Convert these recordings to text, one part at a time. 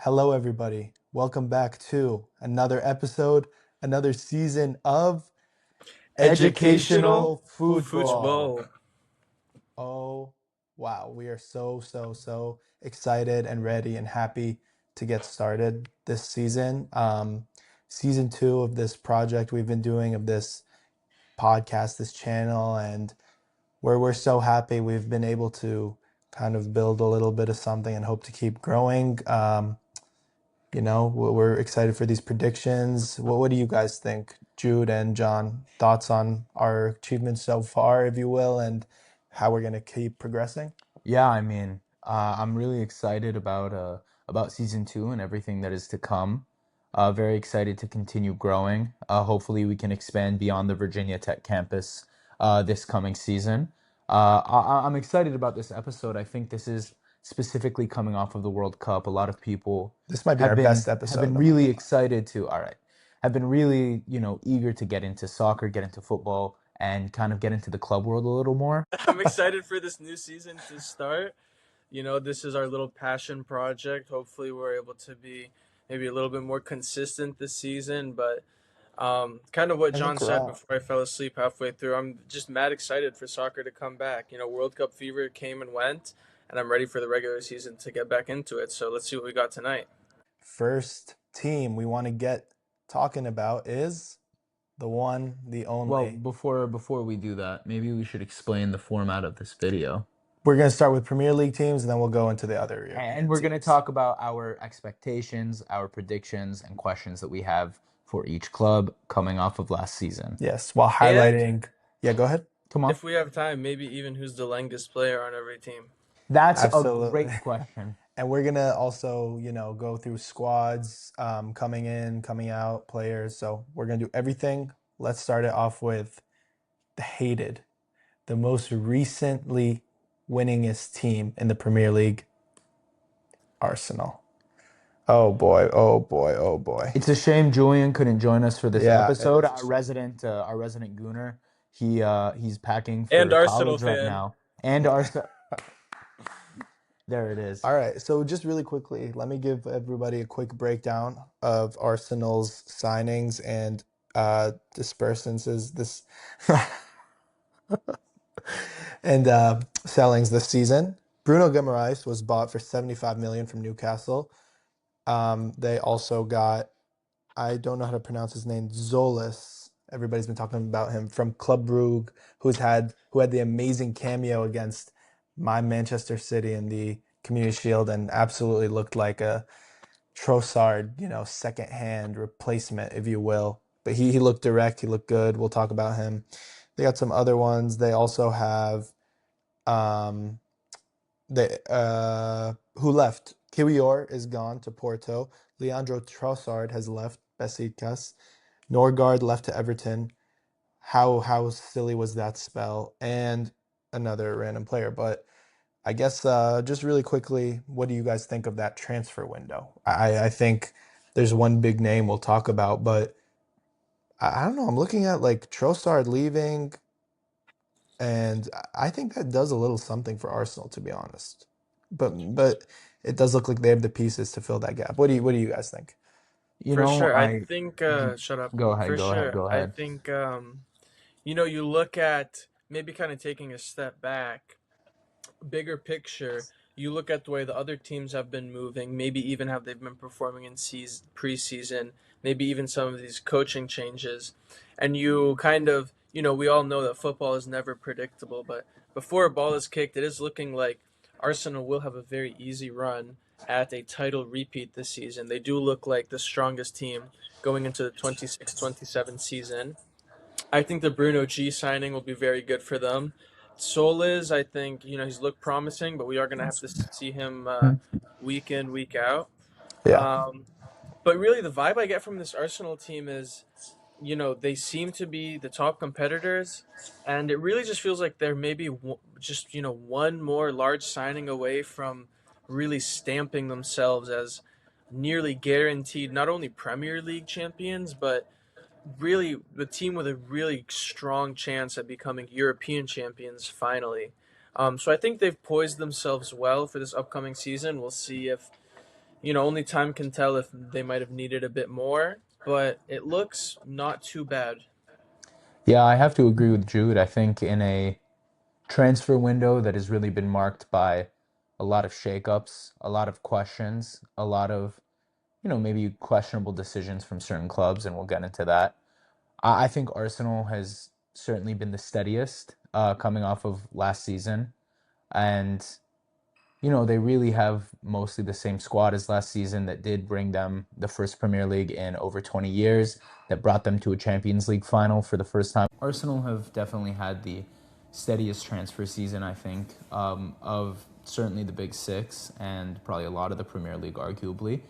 Hello, everybody. Welcome back to another episode, another season of Educational Educational Football. Futbol. Oh, wow. We are so excited and ready and happy to get started this season. Season two of this project we've been doing of this podcast, this channel, and we're so happy we've been able to kind of build a little bit of something and hope to keep growing. We're excited for these predictions. What do you guys think, Jude and John? Thoughts on our achievements so far, if you will, and how we're going to keep progressing? I'm really excited about season two and everything that is to come. Very excited to continue growing. Hopefully, we can expand beyond the Virginia Tech campus this coming season. I'm excited about this episode. I think this is specifically coming off of the World Cup. A lot of people This might be have our been best have episode. been really excited to. All right, have been really eager to get into soccer, get into football, and kind of get into the club world a little more. I'm excited for this new season to start. This is our little passion project. Hopefully, we're able to be maybe a little bit more consistent this season. But kind of what I John think we're said out. before I fell asleep halfway through, I'm just mad excited for soccer to come back. World Cup fever came and went, and I'm ready for the regular season to get back into it. So let's see what we got tonight. First team we want to get talking about is the one, the Well, only. before we do that, maybe we should explain the format of this video. We're going to start with Premier League teams, and then we'll go into the other European And we're going to teams. talk about our expectations, our predictions, and questions that we have for each club coming off of last season. Yes, while And highlighting. Yeah, go ahead. Come on. if we have time, maybe even who's the youngest player on every team. That's a Absolutely. great question. And we're gonna also, go through squads, coming in, coming out, players. So we're gonna do everything. Let's start it off with the hated, the most recently winningest team in the Premier League, Arsenal. Oh boy, oh boy, oh boy. It's a shame Julian couldn't join us for this Yeah, episode. Our resident Gooner, he's packing And for Arsenal college right fan. now. And there it is. all right. So just really quickly, let me give everybody a quick breakdown of Arsenal's signings and disbursements this and sellings this season. Bruno Guimaraes was bought for 75 million from Newcastle. They also got, I don't know how to pronounce his name, Zolis. Everybody's been talking about him from Club Brugge, who had the amazing cameo against my Manchester City in the Community Shield and absolutely looked like a Trossard, second-hand replacement, if you will. But he looked direct. He looked good. We'll talk about him. They got some other ones. They also have um, who left? Kiwior is gone to Porto. Leandro Trossard has left Besiktas. Norgard left to Everton. How silly was that spell? And another random player. But I guess just really quickly, what do you guys think of that transfer window? I think there's one big name we'll talk about, but I don't know. I'm looking at like Trossard leaving, and I think that does a little something for Arsenal, to be honest. But it does look like they have the pieces to fill that gap. What do you guys think? You For know, sure. I I think, shut up. Go ahead, For go ahead, sure. go I ahead. think, you look at maybe kind of taking a step back, bigger picture. You look at the way the other teams have been moving, maybe even how they've been performing in preseason, maybe even some of these coaching changes. And you kind of, we all know that football is never predictable, but before a ball is kicked, it is looking like Arsenal will have a very easy run at a title repeat this season. They do look like the strongest team going into the 26-27 season. I think the Bruno G signing will be very good for them. Solis, I think, he's looked promising, but we are going to have to see him week in, week out. Yeah. Um, but really, the vibe I get from this Arsenal team is, they seem to be the top competitors, and it really just feels like they're maybe just, one more large signing away from really stamping themselves as nearly guaranteed not only Premier League champions, but really the team with a really strong chance at becoming European champions finally. So I think they've poised themselves well for this upcoming season. We'll see if Only time can tell if they might have needed a bit more, but it looks not too bad. Yeah, I have to agree with Jude. I think in a transfer window that has really been marked by a lot of shakeups, a lot of questions, a lot of, maybe questionable decisions from certain clubs, and we'll get into that. I think Arsenal has certainly been the steadiest coming off of last season. And they really have mostly the same squad as last season that did bring them the first Premier League in over 20 years, that brought them to a Champions League final for the first time. Arsenal have definitely had the steadiest transfer season, I think, of certainly the Big Six and probably a lot of the Premier League, arguably.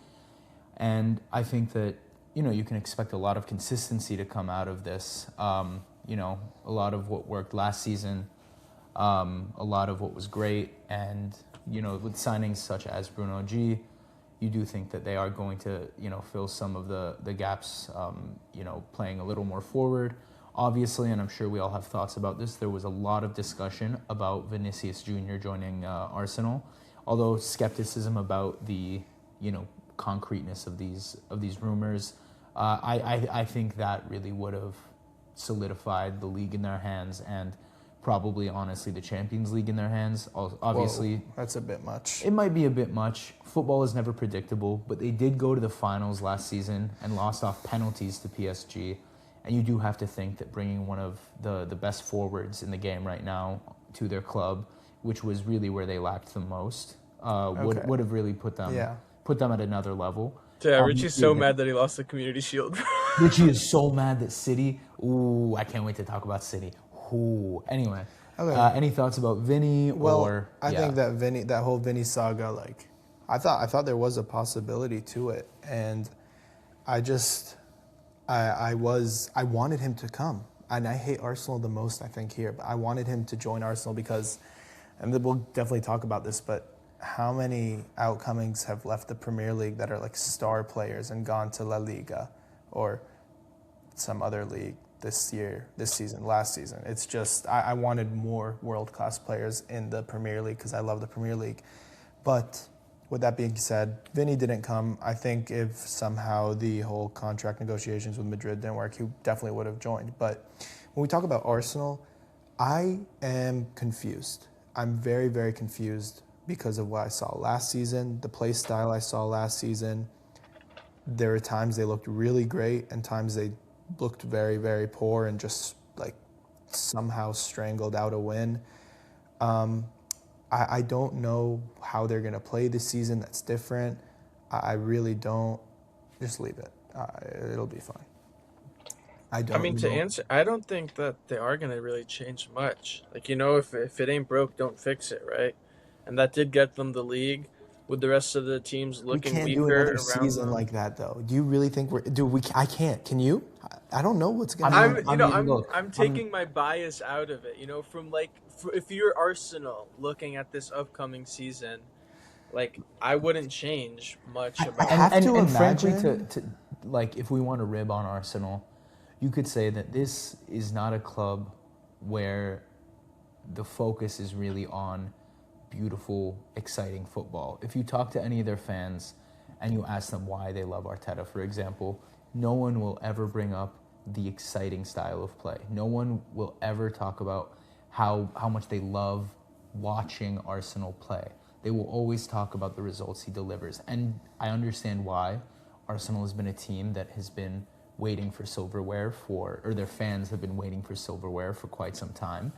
And I think that, you can expect a lot of consistency to come out of this. A lot of what worked last season, a lot of what was great. And, with signings such as Bruno G, you do think that they are going to, fill some of the gaps, playing a little more forward. Obviously, and I'm sure we all have thoughts about this, there was a lot of discussion about Vinicius Jr. joining Arsenal, although skepticism about the, concreteness of these rumors. I think that really would have solidified the league in their hands, and probably honestly the Champions League in their hands. Obviously, Whoa, that's a bit much. it might be a bit much. Football is never predictable, but they did go to the finals last season and lost off penalties to PSG. And you do have to think that bringing one of the best forwards in the game right now to their club, which was really where they lacked the most, would have really put them at another level. Yeah, Richie's Obviously, so mad that he lost the Community Shield. Richie is so mad that City. Ooh, I can't wait to talk about City. Ooh. Anyway, any thoughts about Vinny? Well, I think that that whole Vinny saga, like, I thought there was a possibility to it, and I wanted him to come, and I hate Arsenal the most, I think, here, but I wanted him to join Arsenal because, and we'll definitely talk about this, but how many outcomings have left the Premier League that are like star players and gone to La Liga or some other league this season, last season? It's just, I wanted more world-class players in the Premier League because I love the Premier League. But with that being said, Vinny didn't come. I think if somehow the whole contract negotiations with Madrid didn't work, he definitely would have joined. But when we talk about Arsenal, I am confused. I'm very, very confused because of what I saw last season, the play style I saw last season. There were times they looked really great and times they looked very, very poor and just like somehow strangled out a win. I don't know how they're going to play this season. That's different. I really don't. Just leave it. It'll be fine. I I don't mean, to know. answer, I don't think that they are going to really change much. Like, if it ain't broke, don't fix it, right? And that did get them the league, with the rest of the teams We looking can't do another weaker around season them. like that, though. Do you really think we're? Do we? I can't. Can you? I don't know what's I gonna mean, happen. I mean, I'm look, I'm taking my bias out of it. From like, if you're Arsenal looking at this upcoming season, like I wouldn't change much I about. have to and frankly, imagine. to like, if we want to rib on Arsenal, you could say that this is not a club where the focus is really on beautiful, exciting football. If you talk to any of their fans and you ask them why they love Arteta, for example, no one will ever bring up the exciting style of play. No one will ever talk about how much they love watching Arsenal play. They will always talk about the results he delivers. And I understand why. Arsenal has been a team that has been waiting for silverware or their fans have been waiting for silverware for quite some time.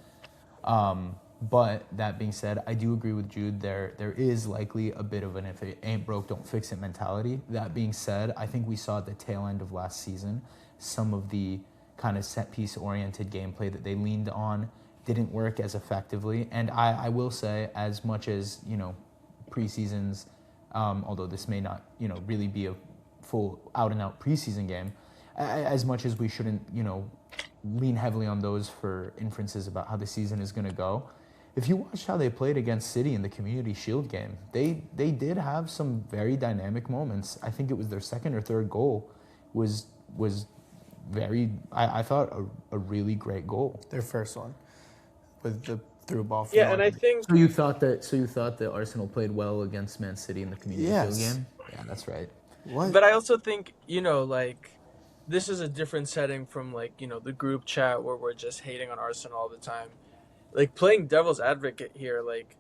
But that being said, I do agree with Jude. There is likely a bit of an if it ain't broke, don't fix it mentality. That being said, I think we saw at the tail end of last season some of the kind of set piece oriented gameplay that they leaned on didn't work as effectively. And I will say, as much as preseasons, although this may not really be a full out and out preseason game, as much as we shouldn't lean heavily on those for inferences about how the season is going to go. If you watched how they played against City in the Community Shield game, they did have some very dynamic moments. I think it was their second or third goal was very, I thought, a really great goal. Their first one with the threw a ball for Yeah, no and I reason. think So you thought that Arsenal played well against Man City in the Community Shield Yes. game? Yeah, that's right. What? but I also think, like this is a different setting from like, the group chat where we're just hating on Arsenal all the time. Like playing devil's advocate here, like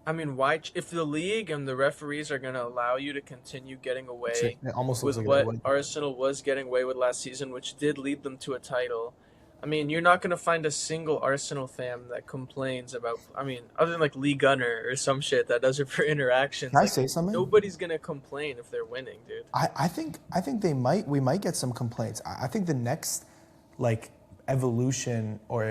I mean, why if the league and the referees are going to allow you to continue getting Which it away almost looks with like they what would. Arsenal was getting away with last season, which did lead them to a title. I mean, you're not going to find a single Arsenal fan that complains about. I mean, other than like Lee Gunner or some shit that does it for Can interactions. I Like say something? nobody's going to complain if they're winning, dude. I think we might get some complaints. I think the next like evolution or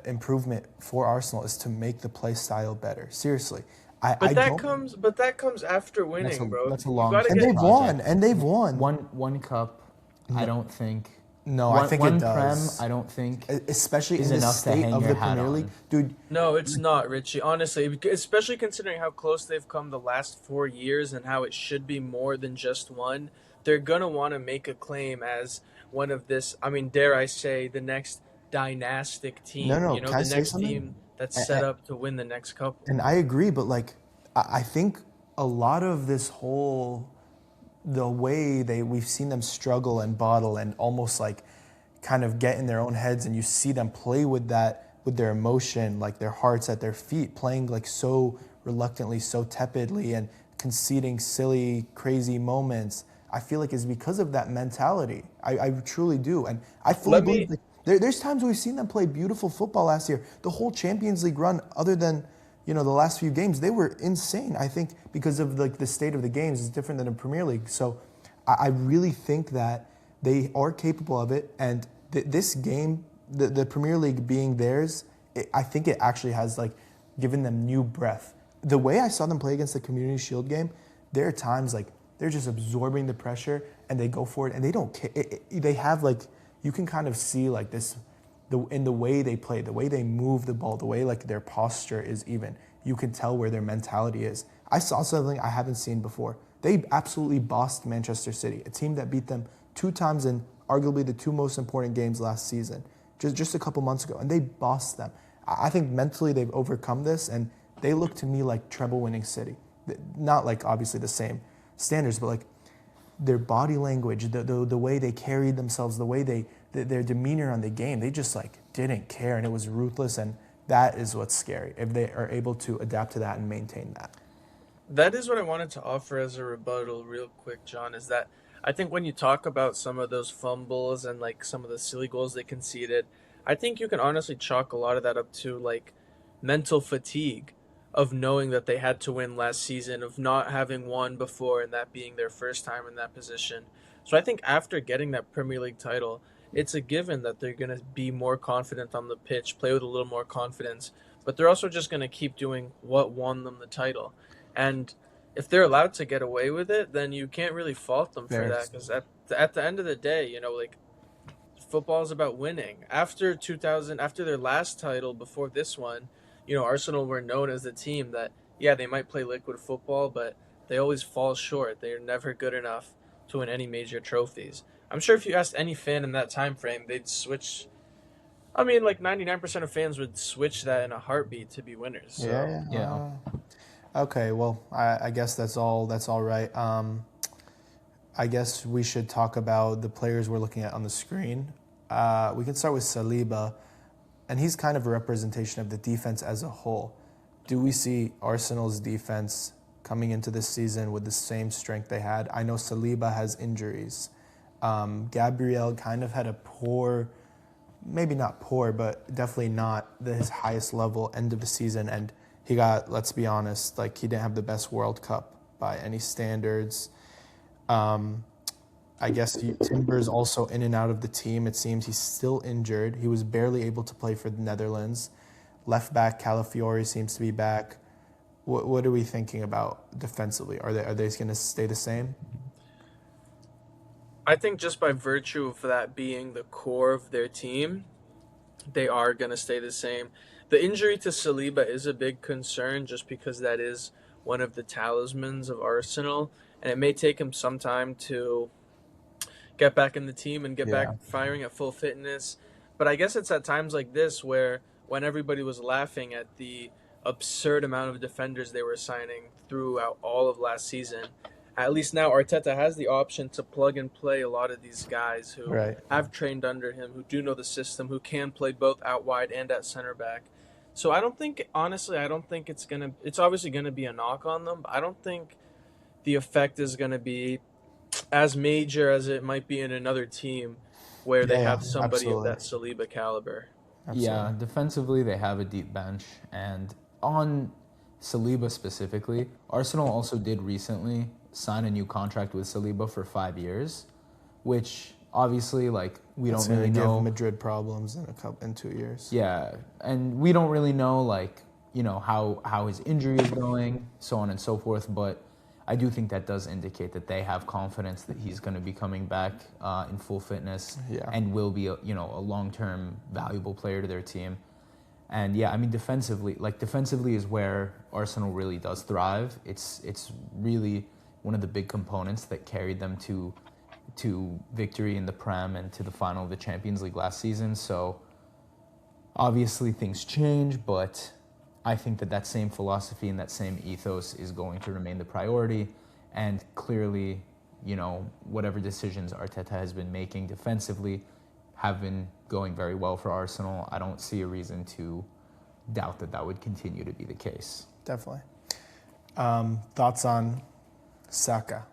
improvement for Arsenal is to make the play style better. Seriously, I don't. But that comes after That's winning, a bro. that's a You long got to and get they've won Project. and they've won. One cup, I No, don't think. no, I One think it one prem, does. I don't think Especially is in the enough to state hang of your the hat Premier League, on. dude. No, it's not, Richie. Honestly, especially considering how close they've come the last 4 years and how it should be more than just one, they're gonna want to make a claim as one of this. I mean, dare I say, the next dynastic No, team. no. Can I The say next something? team that's set And, up to win the next couple. and I agree, but like I think a lot of this whole the way we've seen them struggle and bottle and almost like kind of get in their own heads, and you see them play with that with their emotion, like their hearts at their feet, playing like so reluctantly, so tepidly, and conceding silly crazy moments. I feel like is because of that mentality. I truly do, and I fully Let believe me that there's times we've seen them play beautiful football last year. The whole Champions League run, other than the last few games, they were insane. I think because of like the state of the games is different than a Premier League. So I really think that they are capable of it. And this game, the Premier League being theirs, I think it actually has like given them new breath. The way I saw them play against the Community Shield game, there are times like they're just absorbing the pressure and they go for it and they don't care. They have like you can kind of see like this in the way they play, the way they move the ball, the way like their posture is even. You can tell where their mentality is. I saw something I haven't seen before. They absolutely bossed Manchester City, a team that beat them 2 times in arguably the two most important games last season, just a couple months ago, and they bossed them. I think mentally they've overcome this, and they look to me like treble-winning City. Not like obviously the same standards, but like their body language, the way they carried themselves, the way their demeanor on the game, they just like didn't care, and it was ruthless, and that is what's scary if they are able to adapt to that and maintain that. That is what I wanted to offer as a rebuttal, real quick, John. Is that I think when you talk about some of those fumbles and like some of the silly goals they conceded, I think you can honestly chalk a lot of that up to like mental fatigue of knowing that they had to win last season, of not having won before, and that being their first time in that position. So I think after getting that Premier League title, it's a given that they're going to be more confident on the pitch, play with a little more confidence, but they're also just going to keep doing what won them the title. And if they're allowed to get away with it, then you can't really fault them for Fair. that because at the end of the day, like football is about winning. After 2000, after their last title, before this one, Arsenal were known as the team that yeah they might play liquid football, but they always fall short. They're never good enough to win any major trophies. I'm sure if you asked any fan in that time frame, they'd switch. I mean, like 99% of fans would switch that in a heartbeat to be winners. So Yeah, yeah. Yeah. Okay, well, I guess that's all. That's all right. I guess we should talk about the players we're looking at on the screen. We can start with Saliba, and he's kind of a representation of the defense as a whole. Do we see Arsenal's defense coming into this season with the same strength they had? I know Saliba has injuries. Gabriel kind of had a poor, maybe not poor, but definitely not his highest level end of the season. And he got, let's be honest, like he didn't have the best World Cup by any standards. I guess Timber's also in and out of the team. It seems he's still injured. He was barely able to play for the Netherlands. Left back Calafiori seems to be back. What are we thinking about defensively? Are they going to stay the same? I think just by virtue of that being the core of their team, they are going to stay the same. The injury to Saliba is a big concern just because that is one of the talismans of Arsenal, and it may take him some time to get back in the team and get back Yeah. firing at full fitness. But I guess it's at times like this where when everybody was laughing at the absurd amount of defenders they were signing throughout all of last season. At least now Arteta has the option to plug and play a lot of these guys who Right. have trained under him, who do know the system, who can play both out wide and at center back. So I don't think, honestly, I don't think it's obviously gonna be a knock on them, but I don't think the effect is gonna be as major as it might be in another team where they Yeah, yeah, have somebody of absolutely. that Saliba caliber. Yeah, Absolutely. defensively they have a deep bench, and on Saliba specifically, Arsenal also did recently sign a new contract with Saliba for 5 years, which obviously like we It's don't going really to give know. Madrid problems in 2 years. Yeah, and we don't really know like how his injury is going, so on and so forth. But I do think that does indicate that they have confidence that he's going to be coming back in full fitness Yeah. and will be a long-term valuable player to their team. And yeah, I mean defensively is where Arsenal really does thrive. It's really one of the big components that carried them to victory in the Prem and to the final of the Champions League last season. So obviously things change, but I think that same philosophy and that same ethos is going to remain the priority. And clearly, whatever decisions Arteta has been making defensively have been going very well for Arsenal. I don't see a reason to doubt that would continue to be the case. Definitely. Thoughts on Saka?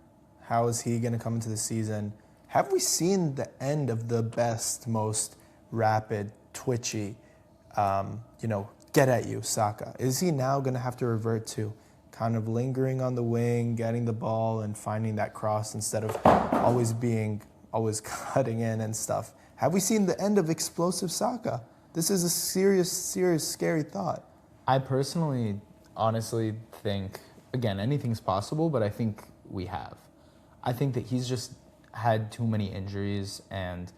How is he going to come into the season? Have we seen the end of the best, most rapid, twitchy, get at you, Saka? Is he now going to have to revert to kind of lingering on the wing, getting the ball and finding that cross instead of always cutting in and stuff? Have we seen the end of explosive Saka? This is a serious, scary thought. I personally, honestly think, again, anything's possible, but I think we have. I think that he's just had too many injuries, and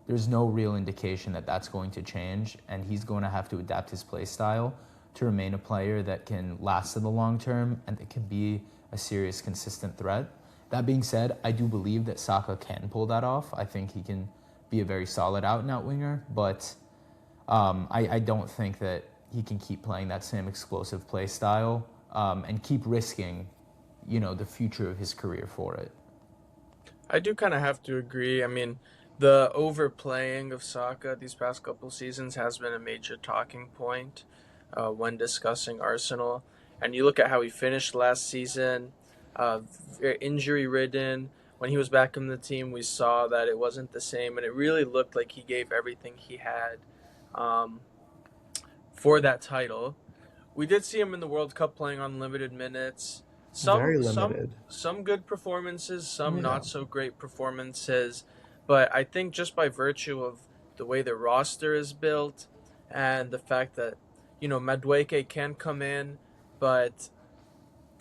there's no real indication that that's going to change, and he's going to have to adapt his play style to remain a player that can last in the long term and that can be a serious, consistent threat. That being said, I do believe that Saka can pull that off. I think he can be a very solid out-and-out winger, but I don't think that he can keep playing that same explosive play style and keep risking, the future of his career for it. I do kind of have to agree. I mean, the overplaying of Saka these past couple seasons has been a major talking point when discussing Arsenal. And you look at how he finished last season, injury ridden. When he was back in the team, we saw that it wasn't the same, and it really looked like he gave everything he had um, for that title. We did see him in the World Cup playing on limited minutes. Some Very some limited. some good performances, some Yeah. not so great performances, but I think just by virtue of the way the roster is built and the fact that Madueke can come in, but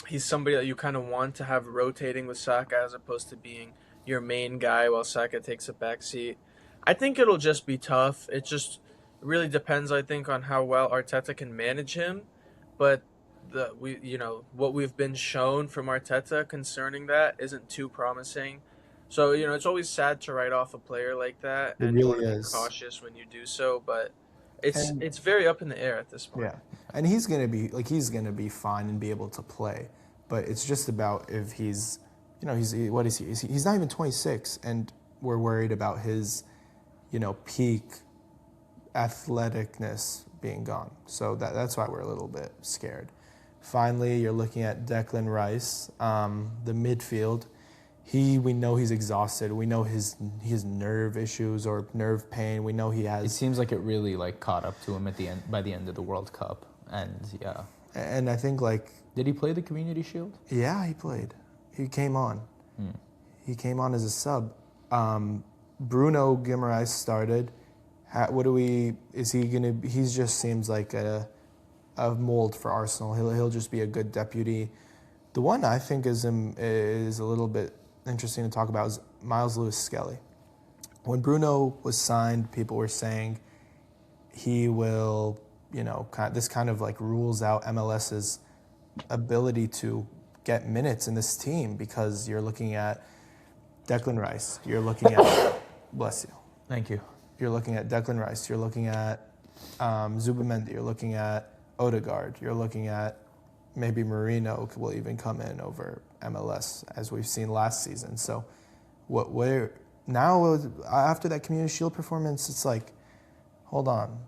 he's somebody that you kind of want to have rotating with Saka as opposed to being your main guy while Saka takes a back seat. I think it'll just be tough. It just really depends, I think, on how well Arteta can manage him. But what we've been shown from Arteta concerning that isn't too promising. So it's always sad to write off a player like that, It and you want really to be is. cautious when you do so. But it's And it's very up in the air at this point. yeah, and he's gonna be fine and be able to play, but it's just about if what is he? He's not even 26, and we're worried about his, peak athleticness being gone. So that's why we're a little bit scared. Finally, you're looking at Declan Rice, the midfield. We know he's exhausted. We know his nerve issues or nerve pain. We know he It has, seems like it really caught up to him by the end of the World Cup. And yeah, and I think did he play the Community Shield? yeah, he played. He came on. He came on as a sub. Bruno Guimaraes started. Is he gonna? He just seems like a mold for Arsenal. He'll just be a good deputy. The one I think is a little bit interesting to talk about is Miles Lewis-Skelly. When Bruno was signed, people were saying he will, this kind of rules out MLS's ability to get minutes in this team because you're looking at Declan Rice. You're looking at bless you. Thank you. You're looking at Declan Rice. You're looking at Zubimendi, you're looking at Odegaard, you're looking at maybe Marino will even come in over MLS as we've seen last season. So where now after that Community Shield performance, it's like, hold on.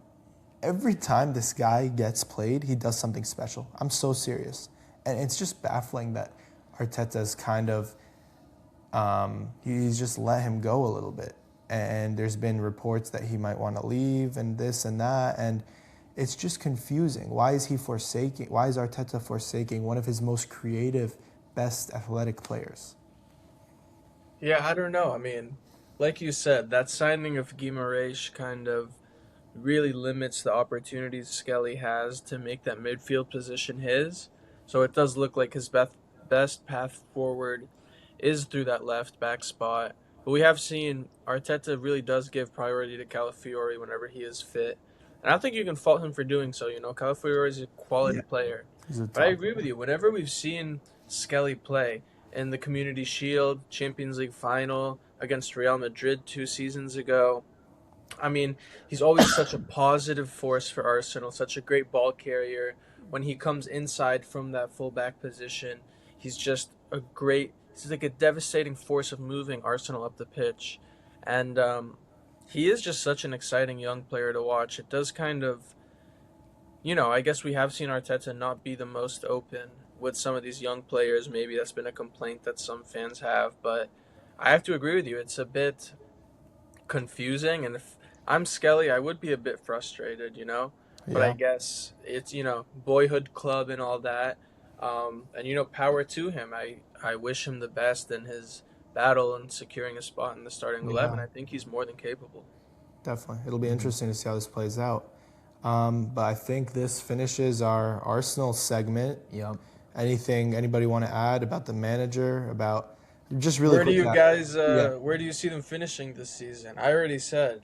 Every time this guy gets played, he does something special. I'm so serious. And it's just baffling that Arteta's kind of, he's just let him go a little bit. And there's been reports that he might want to leave and this and that. And it's just confusing. Why is Arteta forsaking one of his most creative, best athletic players? Yeah, I don't know. I mean, like you said, that signing of Guimaraes kind of really limits the opportunities Skelly has to make that midfield position his. So it does look like his best path forward is through that left back spot. But we have seen Arteta really does give priority to Calafiori whenever he is fit. And I don't think you can fault him for doing so. You know, Calafiori is a quality Yeah, player. he's a But I top agree with player. you. Whenever we've seen Skelly play in the Community Shield, Champions League final against Real Madrid 2 seasons ago, I mean, he's always such a positive force for Arsenal, such a great ball carrier. When he comes inside from that fullback position, he's like a devastating force of moving Arsenal up the pitch. And he is just such an exciting young player to watch. It does kind of, I guess we have seen Arteta not be the most open with some of these young players. Maybe that's been a complaint that some fans have, but I have to agree with you. It's a bit confusing, and if I'm Skelly, I would be a bit frustrated. But I Yeah, guess it's boyhood club and all that, and power to him. I wish him the best in his battle and securing a spot in the starting yeah, 11. I think he's more than capable. definitely. It'll be Mhm. interesting to see how this plays out. But I think this finishes our Arsenal segment. Yep. Anybody want to add about the manager? About just really quick. Yeah, Where do you see them finishing this season? I already said.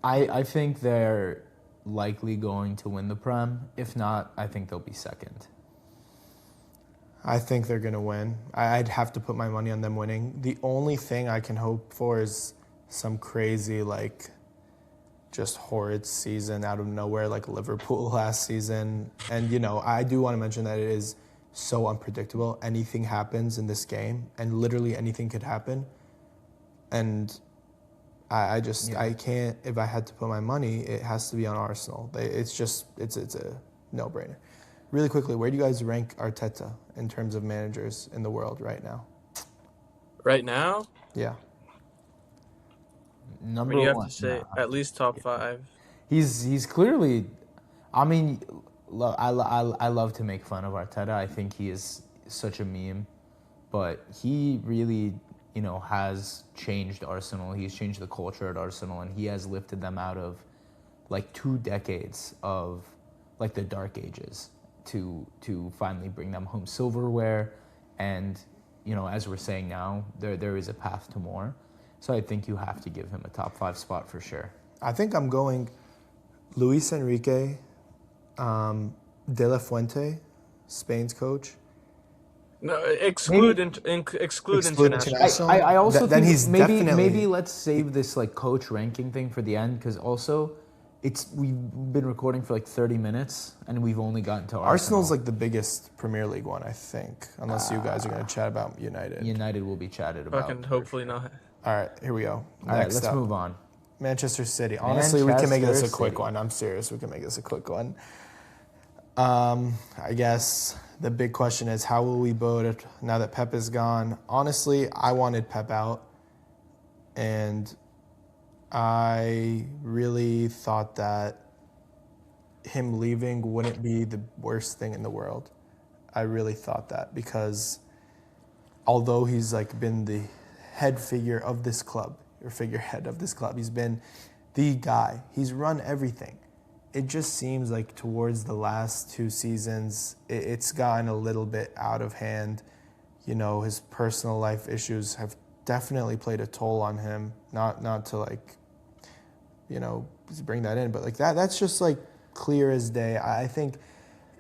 I think they're likely going to win the Prem. If not, I think they'll be second. I think they're gonna win. I'd have to put my money on them winning. The only thing I can hope for is some crazy just horrid season out of nowhere like Liverpool last season. And I do want to mention that it is so unpredictable. Anything happens in this game, and literally anything could happen. And Yeah. I can't. If I had to put my money, it has to be on Arsenal. It's a no brainer. Really quickly, where do you guys rank Arteta in terms of managers in the world right now? Right now, Yeah, I mean, Number you have one. to say Nah. at least top five. He's clearly. I mean, I love to make fun of Arteta. I think he is such a meme, but he really has changed Arsenal. He's changed the culture at Arsenal, and he has lifted them out of like 2 decades of like the dark ages to finally bring them home silverware. And as we're saying now, there is a path to more. So I think you have to give him a top five spot for sure. I think I'm going Luis Enrique, De La Fuente, Spain's coach. No, Maybe exclude Exclude international. international. I also Then think he's maybe definitely let's save this like coach ranking thing for the end, because also we've been recording for like 30 minutes and we've only gotten to Arsenal's Arsenal. like the biggest Premier League one, I think, unless you guys are going to chat about United. United will be chatted Fucking about. hopefully not. All right, here we go. All right, Next let's up, move on. Manchester City. Honestly, we can make this a Manchester quick City. one. I'm serious. We can make this a quick one. I guess the big question is how will we build it now that Pep is gone? Honestly, I wanted Pep out, and I really thought that him leaving wouldn't be the worst thing in the world. I really thought that because although he's been the head figure of this club or figurehead of this club, he's been the guy. He's run everything. It just seems like towards the last 2 seasons, it's gotten a little bit out of hand. His personal life issues have definitely played a toll on him. Not to bring that in, but that's just clear as day. I think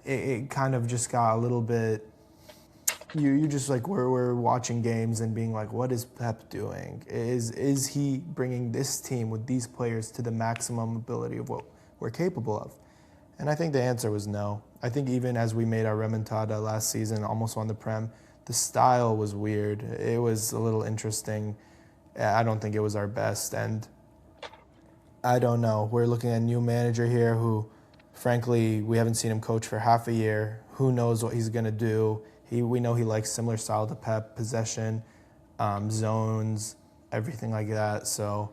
it kind of just got a little bit. You just we're watching games and being like, what is Pep doing? Is he bringing this team with these players to the maximum ability of what we're capable of? And I think the answer was no. I think even as we made our remontada last season, almost won the Prem, the style was weird. It was a little interesting. I don't think it was our best. And I don't know. We're looking at a new manager here who, frankly, we haven't seen him coach for half a year. Who knows what he's going to do? We know he likes similar style to Pep, possession, zones, everything like that. So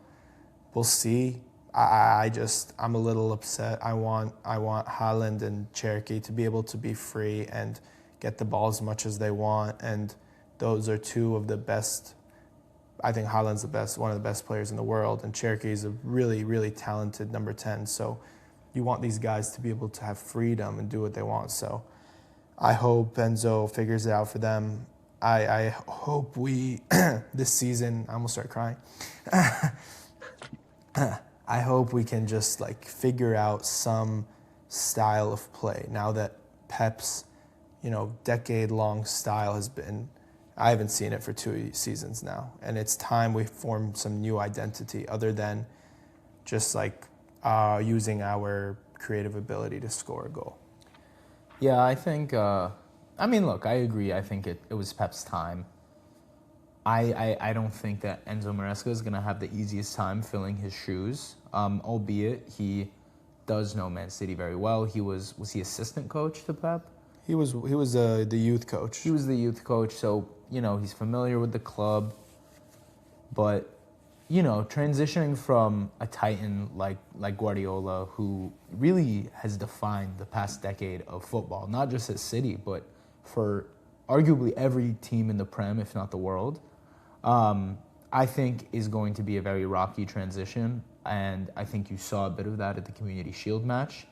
we'll see. I'm a little upset. I want Haaland and Cherokee to be able to be free and get the ball as much as they want. And those are two of the best. I think Haaland's one of the best players in the world, and Cherokee is a really, really talented number 10. So you want these guys to be able to have freedom and do what they want. So I hope Enzo figures it out for them. I hope we, this season, I almost start crying. I hope we can just figure out some style of play now that Pep's, decade-long style has been. I haven't seen it for 2 seasons now, and it's time we form some new identity other than just using our creative ability to score a goal. Yeah, I think. Look, I agree. I think it was Pep's time. I don't think that Enzo Maresca is going to have the easiest time filling his shoes, albeit he does know Man City very well. Was he assistant coach to Pep? He was the youth coach. He was the youth coach, so, he's familiar with the club. But, transitioning from a titan like Guardiola, who really has defined the past decade of football, not just at City, but for arguably every team in the Prem, if not the world, I think is going to be a very rocky transition, and I think you saw a bit of that at the Community Shield match.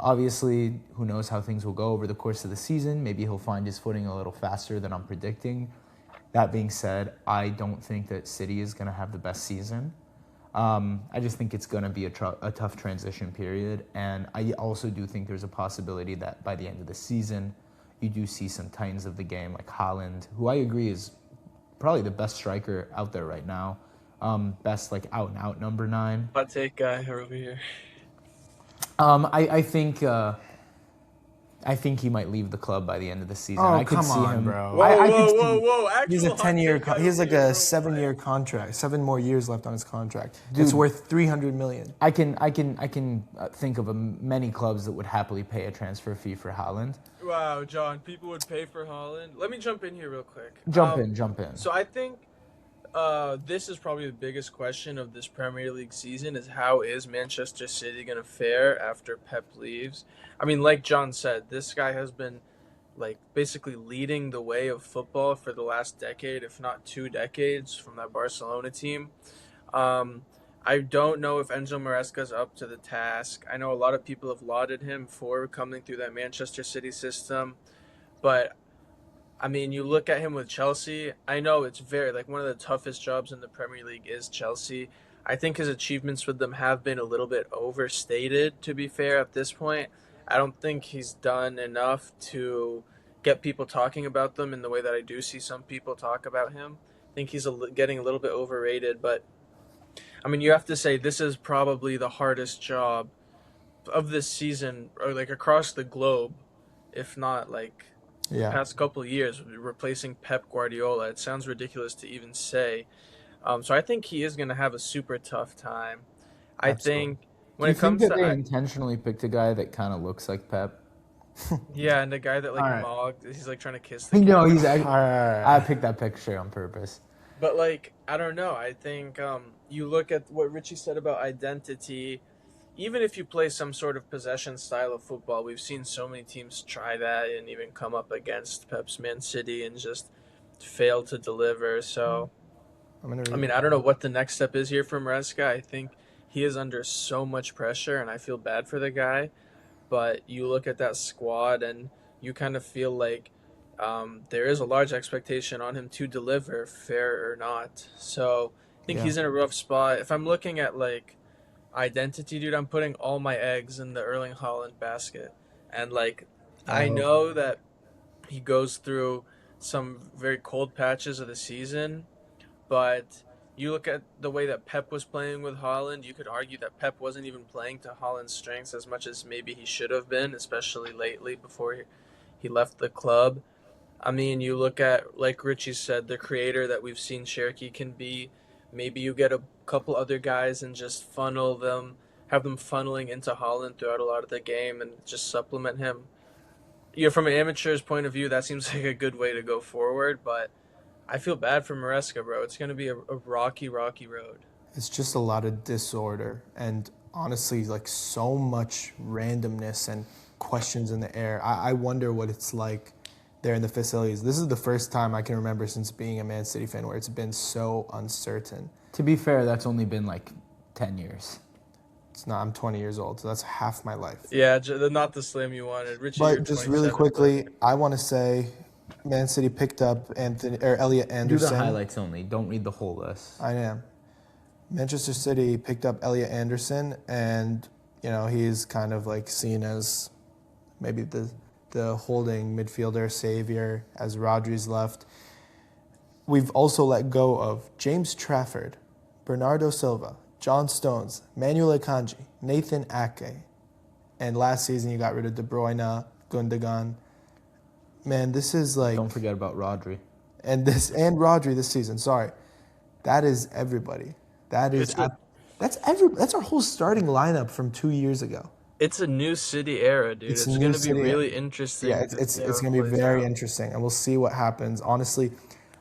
Obviously, who knows how things will go over the course of the season. Maybe he'll find his footing a little faster than I'm predicting. That being said, I don't think that City is going to have the best season. I just think it's going to be a tough transition period, and I also do think there's a possibility that by the end of the season, you do see some titans of the game like Haaland, who I agree is probably the best striker out there right now. Best out-and-out number 9. Hot take guy over here. I think he might leave the club by the end of the season. Oh, I could come see on, him, bro. Whoa. He's a Actual 10-year. hot take He has guy over here, a bro. 7-year contract. 7 more years left on his contract. Dude. It's worth $300 million. I can think of many clubs that would happily pay a transfer fee for Haaland. Wow, John, people would pay for Haaland. Let me jump in here real quick. Jump in. So I think this is probably the biggest question of this Premier League season is how is Manchester City going to fare after Pep leaves? I mean, like John said, this guy has been basically leading the way of football for the last decade, if not 2 decades, from that Barcelona team. I don't know if Enzo Maresca's up to the task. I know a lot of people have lauded him for coming through that Manchester City system, but I mean, you look at him with Chelsea. I know it's very one of the toughest jobs in the Premier League is Chelsea. I think his achievements with them have been a little bit overstated, to be fair, at this point. I don't think he's done enough to get people talking about them in the way that I do see some people talk about him. I think he's getting a little bit overrated, but I mean, you have to say this is probably the hardest job of this season, or across the globe, if not the past couple of years, replacing Pep Guardiola. It sounds ridiculous to even say. So I think he is going to have a super tough time. I think when it comes that to they intentionally picked a guy that kind of looks like Pep? Yeah, and the guy that Alright. mogged, he's trying to kiss the No, camera. he's actually, Alright. I picked that picture on purpose. But I don't know. I think you look at what Richie said about identity. Even if you play some sort of possession style of football, we've seen so many teams try that and even come up against Pep's Man City and just fail to deliver. So, I mean, I don't know what the next step is here for Maresca. I think he is under so much pressure, and I feel bad for the guy. But you look at that squad, and you kind of feel like there is a large expectation on him to deliver, fair or not. So, I think he's in a rough spot. If I'm looking at identity, dude, I'm putting all my eggs in the Erling Haaland basket. And I know that he goes through some very cold patches of the season, but You look at the way that Pep was playing with Holland, you could argue that Pep wasn't even playing to Holland's strengths as much as maybe he should have been, especially lately before he left the club. I mean, you look at, like Richie said, the creator that we've seen Cherokee can be. Maybe you get a couple other guys and just funnel them, have them funneling into Holland throughout a lot of the game and just supplement him. From an amateur's point of view, that seems like a good way to go forward, but I feel bad for Maresca, bro. It's going to be a rocky, rocky road. It's just a lot of disorder and honestly, like so much randomness and questions in the air. I wonder what it's like there in the facilities. This is the first time I can remember since being a Man City fan where it's been so uncertain. To be fair, that's only been like 10 years. It's not. I'm 20 years old, so that's half my life. Yeah, not the slam you wanted. Richie, you're But just really 27, quickly, I want to say, Man City picked up Elliot Do Anderson. the highlights only. Don't read the whole list. I am. Manchester City picked up Elliot Anderson, and he's kind of like seen as maybe the holding midfielder savior as Rodri's left. We've also let go of James Trafford, Bernardo Silva, John Stones, Manuel Akanji, Nathan Ake, and last season you got rid of De Bruyne, Gundogan. Man, this is like Don't forget about Rodri. and Rodri this season. Sorry, that is everybody. That's our whole starting lineup from 2 years ago. It's a new City era, dude. It's going to be really interesting. Yeah, it's going to be very interesting, and we'll see what happens. Honestly,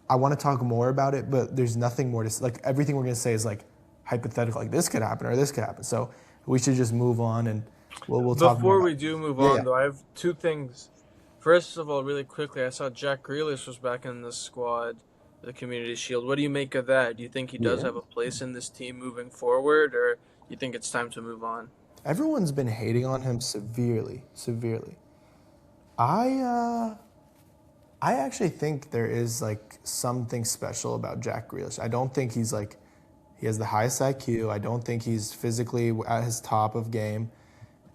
I want to talk more about it, but there's nothing more to like. Everything we're going to say is like hypothetical, like this could happen or this could happen. So we should just move on, and we'll talk more. Before we do move on, though, I have two things. First of all, really quickly, I saw Jack Grealish was back in the squad, the Community Shield. What do you make of that? Do you think he does have a place in this team moving forward, or you think it's time to move on? Everyone's been hating on him severely. I actually think there is like something special about Jack Grealish. I don't think he has the highest IQ. I don't think he's physically at his top of game.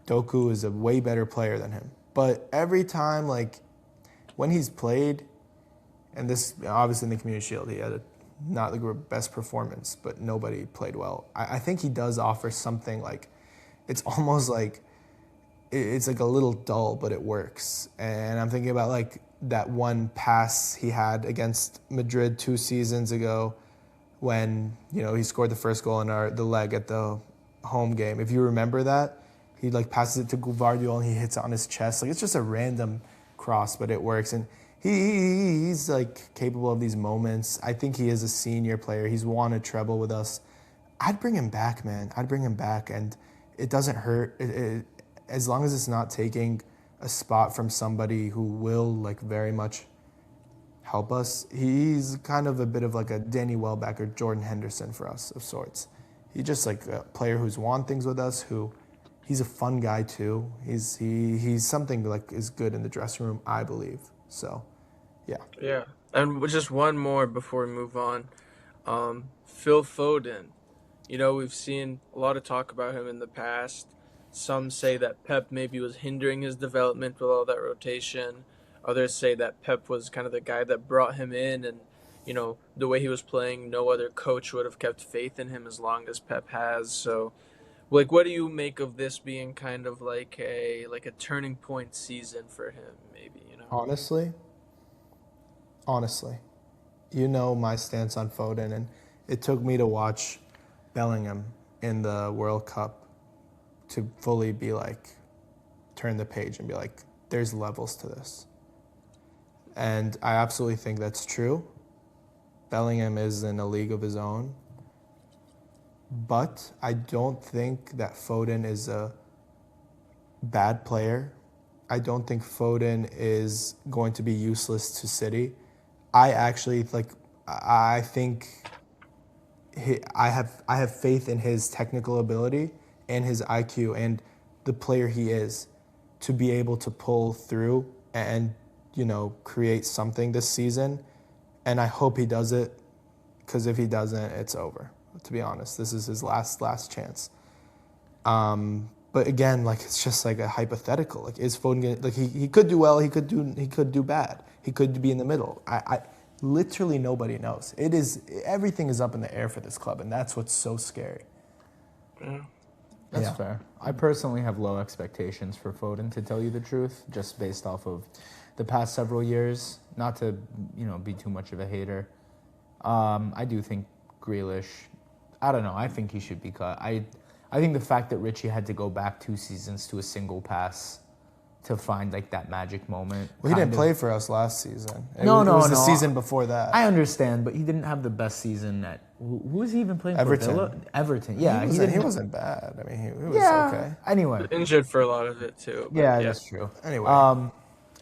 Doku is a way better player than him. But every time, like, when he's played, and this, obviously in the Community Shield, he had not the best performance, but nobody played well. I think he does offer something like, it's almost like, it's like a little dull, but it works. And I'm thinking about like that one pass he had against Madrid 2 seasons ago when, he scored the first goal in the leg at the home game. If you remember that, he like passes it to Gvardiol and he hits it on his chest. Like it's just a random cross, but it works. And he's like capable of these moments. I think he is a senior player. He's won a treble with us. I'd bring him back, man. I'd bring him back, and it doesn't hurt. As long as it's not taking a spot from somebody who will like very much help us. He's kind of a bit of like a Danny Welbeck or Jordan Henderson for us of sorts. He's just like a player who's won things with us. He's a fun guy too. He's something like is good in the dressing room, I believe. So, yeah. Yeah, and just one more before we move on. Phil Foden. We've seen a lot of talk about him in the past. Some say that Pep maybe was hindering his development with all that rotation. Others say that Pep was kind of the guy that brought him in, and the way he was playing, no other coach would have kept faith in him as long as Pep has. So, like, what do you make of this being kind of like a turning point season for him? Maybe Honestly, my stance on Foden, and it took me to watch Bellingham in the World Cup to fully be like, turn the page and be like, there's levels to this. And I absolutely think that's true. Bellingham is in a league of his own. But I don't think that Foden is a bad player. I don't think Foden is going to be useless to City. I think I have faith in his technical ability and his IQ and the player he is to be able to pull through and create something this season. And I hope he does it, because if he doesn't, it's over. To be honest, this is his last chance. But again, like, it's just like a hypothetical. Like, is Foden gonna, like, he could do well, he could do bad, he could be in the middle. Literally nobody knows. Everything is up in the air for this club, and that's what's so scary. Yeah. That's Yeah. fair. I personally have low expectations for Foden, to tell you the truth, just based off of the past several years. Not to, be too much of a hater. I do think Grealish, I don't know, I think he should be cut. I think the fact that Richie had to go back 2 seasons to a single pass to find like that magic moment. Well, he didn't play for us last season. It No, was the no. season before that. I understand, but he didn't have the best season at. Who was he even playing Everton. for? Villa? Everton. Yeah, he wasn't bad. I mean, he was okay. Anyway. Injured for a lot of it too. But Yeah, that's true.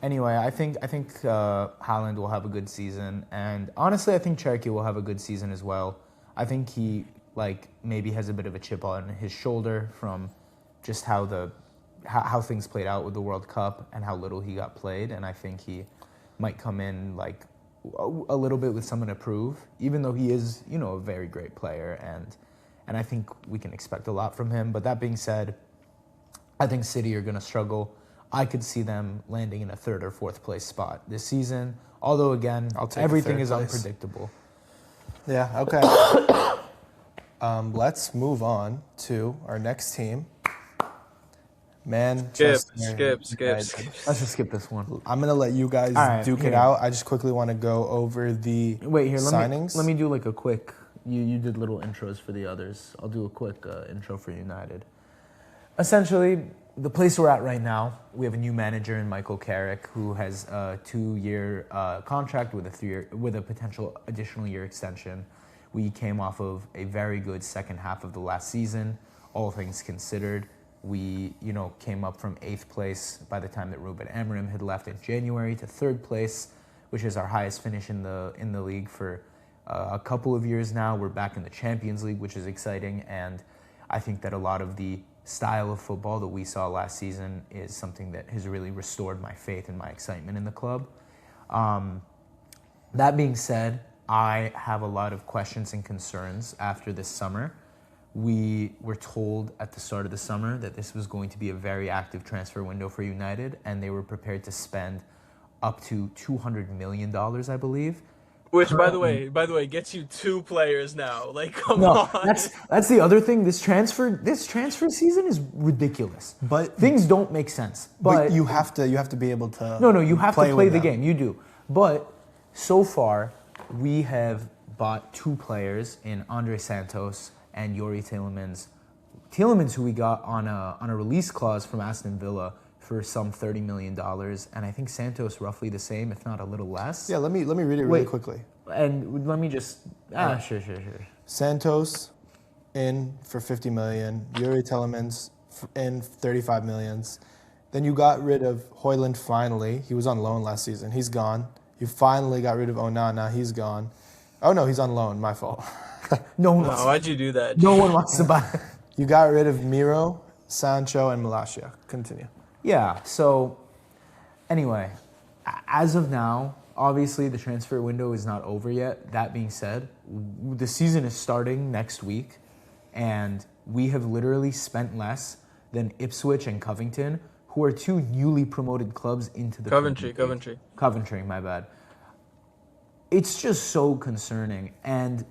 Anyway, I think Haaland will have a good season, and honestly, I think Cherky will have a good season as well. I think he maybe has a bit of a chip on his shoulder from just how things played out with the World Cup and how little he got played, and I think he might come in a little bit with something to prove, even though he is a very great player, and I think we can expect a lot from him. But that being said, I think City are going to struggle. I could see them landing in a 3rd or 4th place spot this season. Although, again, everything is unpredictable. Yeah, okay. Let's move on to our next team. Skip. Let's just skip this one. I'm going to let you guys duke it out. I just quickly want to go over the signings. Let me do a quick... You did little intros for the others. I'll do a quick intro for United. Essentially, the place we're at right now, we have a new manager in Michael Carrick, who has a 2-year contract with a potential additional year extension. We came off of a very good second half of the last season, all things considered. We, came up from 8th place by the time that Ruben Amorim had left in January to 3rd place, which is our highest finish in the league for a couple of years now. We're back in the Champions League, which is exciting, and I think that a lot of the style of football that we saw last season is something that has really restored my faith and my excitement in the club. That being said, I have a lot of questions and concerns after this summer. We were told at the start of the summer that this was going to be a very active transfer window for United, and they were prepared to spend up to $200 million, I believe. Which, by the way, gets you 2 players now. Come on. That's the other thing. This transfer season is ridiculous. But things don't make sense. But you have to be able to. No, you have to play the game. You do. But so far, we have bought 2 players in Andre Santos and Yuri Tielemans. Tielemans, who we got on a release clause from Aston Villa for some $30 million, and I think Santos roughly the same, if not a little less. Yeah, let me read it really quickly. And let me just sure. Santos in for $50 million, Yuri Tielemans in $35 million. Then you got rid of Højlund finally. He was on loan last season. He's gone. You finally got rid of Onana. He's gone. Oh no, he's on loan. My fault. Why'd you do that? No one wants to buy. You got rid of Miro, Sancho, and Malacia. Continue. Yeah, so anyway, as of now, obviously the transfer window is not over yet. That being said, the season is starting next week, and we have literally spent less than Ipswich and Covington, who are 2 newly promoted clubs into the Coventry, my bad. It's just so concerning, and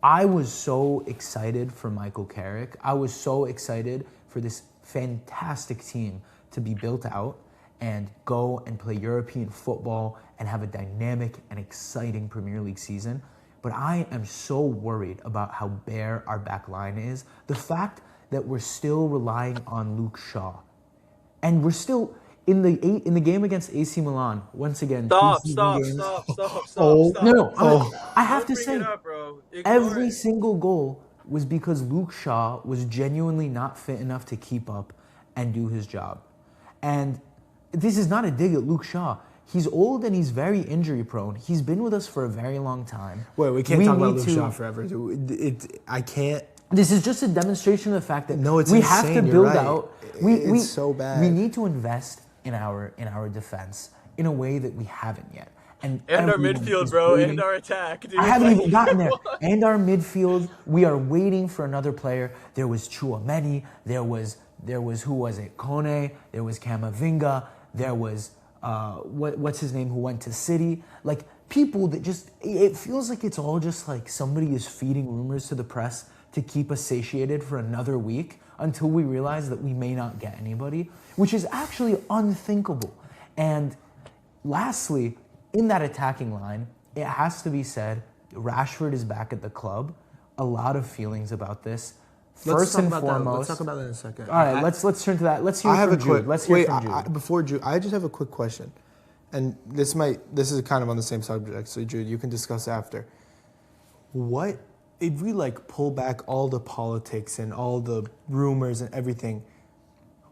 I was so excited for Michael Carrick. I was so excited for this fantastic team to be built out and go and play European football and have a dynamic and exciting Premier League season. But I am so worried about how bare our back line is. The fact that we're still relying on Luke Shaw. And we're still in the game against AC Milan, once again. Stop. No. I have to say, every single single goal was because Luke Shaw was genuinely not fit enough to keep up and do his job. And this is not a dig at Luke Shaw. He's old and he's very injury prone. He's been with us for a very long time. Wait, we can't talk about Luke Shaw forever. I can't. This is just a demonstration of the fact that it's we insane. have to build You're right. out. It's so bad. We need to invest in our defense in a way that we haven't yet. And our midfield, bro, and our attack, dude. I haven't even gotten there. And our midfield, we are waiting for another player. There was Chouameni. There was who was it? Kone. There was Camavinga. There was what's his name who went to City. people that just, it feels like it's all just like somebody is feeding rumors to the press to keep us satiated for another week until we realize that we may not get anybody, which is actually unthinkable. And lastly, in that attacking line, it has to be said, Rashford is back at the club. A lot of feelings about this. First and foremost, Let's talk about that in a second. all right, let's turn to that. Let's hear from Jude. Let's hear from Jude. Before Jude, I just have a quick question, and this is kind of on the same subject. So Jude, you can discuss after. What if we like pull back all the politics and all the rumors and everything?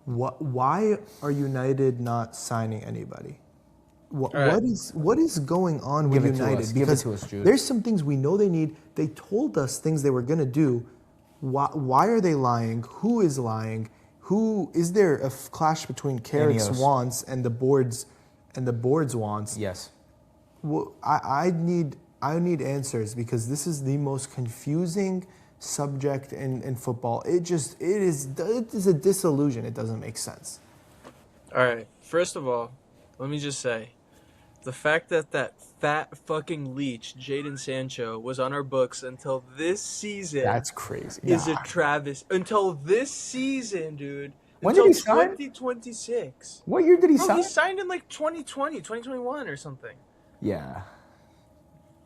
Why are United not signing anybody? right. What is going on with Give it to United? us. Give it Because to us, Jude. there's some things we know they need. They told us things they were gonna do. Why are they lying? Who is lying? Who is there a clash between Carrick's Ineos. wants and the board's wants? Yes. Well, I need answers because this is the most confusing subject in football. It is a disillusion. It doesn't make sense. All right. First of all, let me just say, the fact that fat fucking leech, Jadon Sancho, was on our books until this season That's crazy. is a Travis. Until this season, dude. When did until he sign? 2026. What year did he Bro, sign? he signed in like 2020, 2021 or something. Yeah.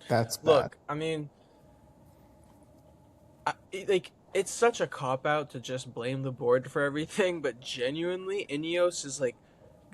That's bad. Look, I mean, it's such a cop out to just blame the board for everything, but genuinely, Ineos is like,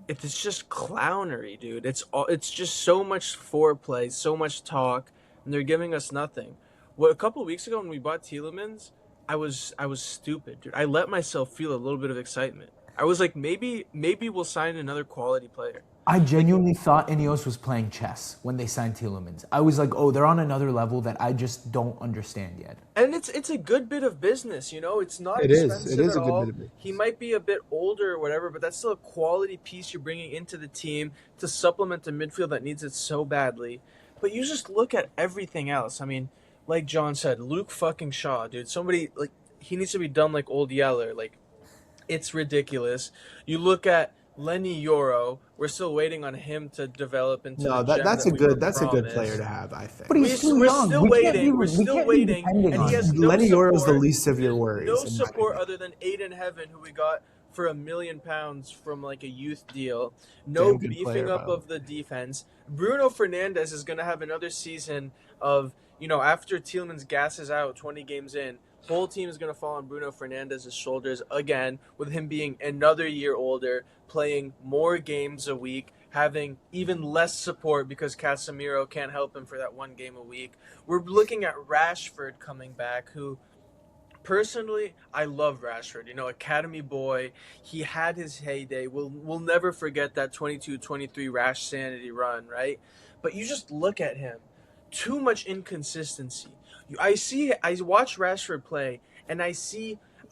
it's just clownery, dude. It's just so much foreplay, so much talk, and they're giving us nothing. What, a couple of weeks ago when we bought Tielemans, I was stupid, dude. I let myself feel a little bit of excitement. I was like, maybe we'll sign another quality player. I genuinely thought Ineos was playing chess when they signed Tielemans. I was like, oh, they're on another level that I just don't understand yet. And it's a good bit of business, you know. It's not It is. expensive It is at a good all. bit of business. He might be a bit older or whatever, but that's still a quality piece you're bringing into the team to supplement the midfield that needs it so badly. But you just look at everything else. I mean, like John said, Luke fucking Shaw, dude. Somebody like he needs to be done like Old Yeller. Like it's ridiculous. You look at Lenny Yoro. We're still waiting on him to develop into No, the gem that's that a we were good promised. player to have. I think. But he's too We're young. still We can't waiting. be- We're we still can't be waiting, depending and on he has him. no Lenny support. Yoro is the least of your worries. No in my support opinion. other than Aiden Heaven, who we got for £1 million from like a youth deal. No Damn good beefing player, up by the of the defense. Bruno Fernandes is going to have another season of, after Tielemans gasses out 20 games in, whole team is going to fall on Bruno Fernandes' shoulders again, with him being another year older, playing more games a week, having even less support because Casemiro can't help him for that one game a week. We're looking at Rashford coming back, who personally, I love Rashford. Academy boy. He had his heyday. We'll never forget that 22-23 Rash Sanity run, right? But you just look at him. Too much inconsistency. I watch Rashford play, and I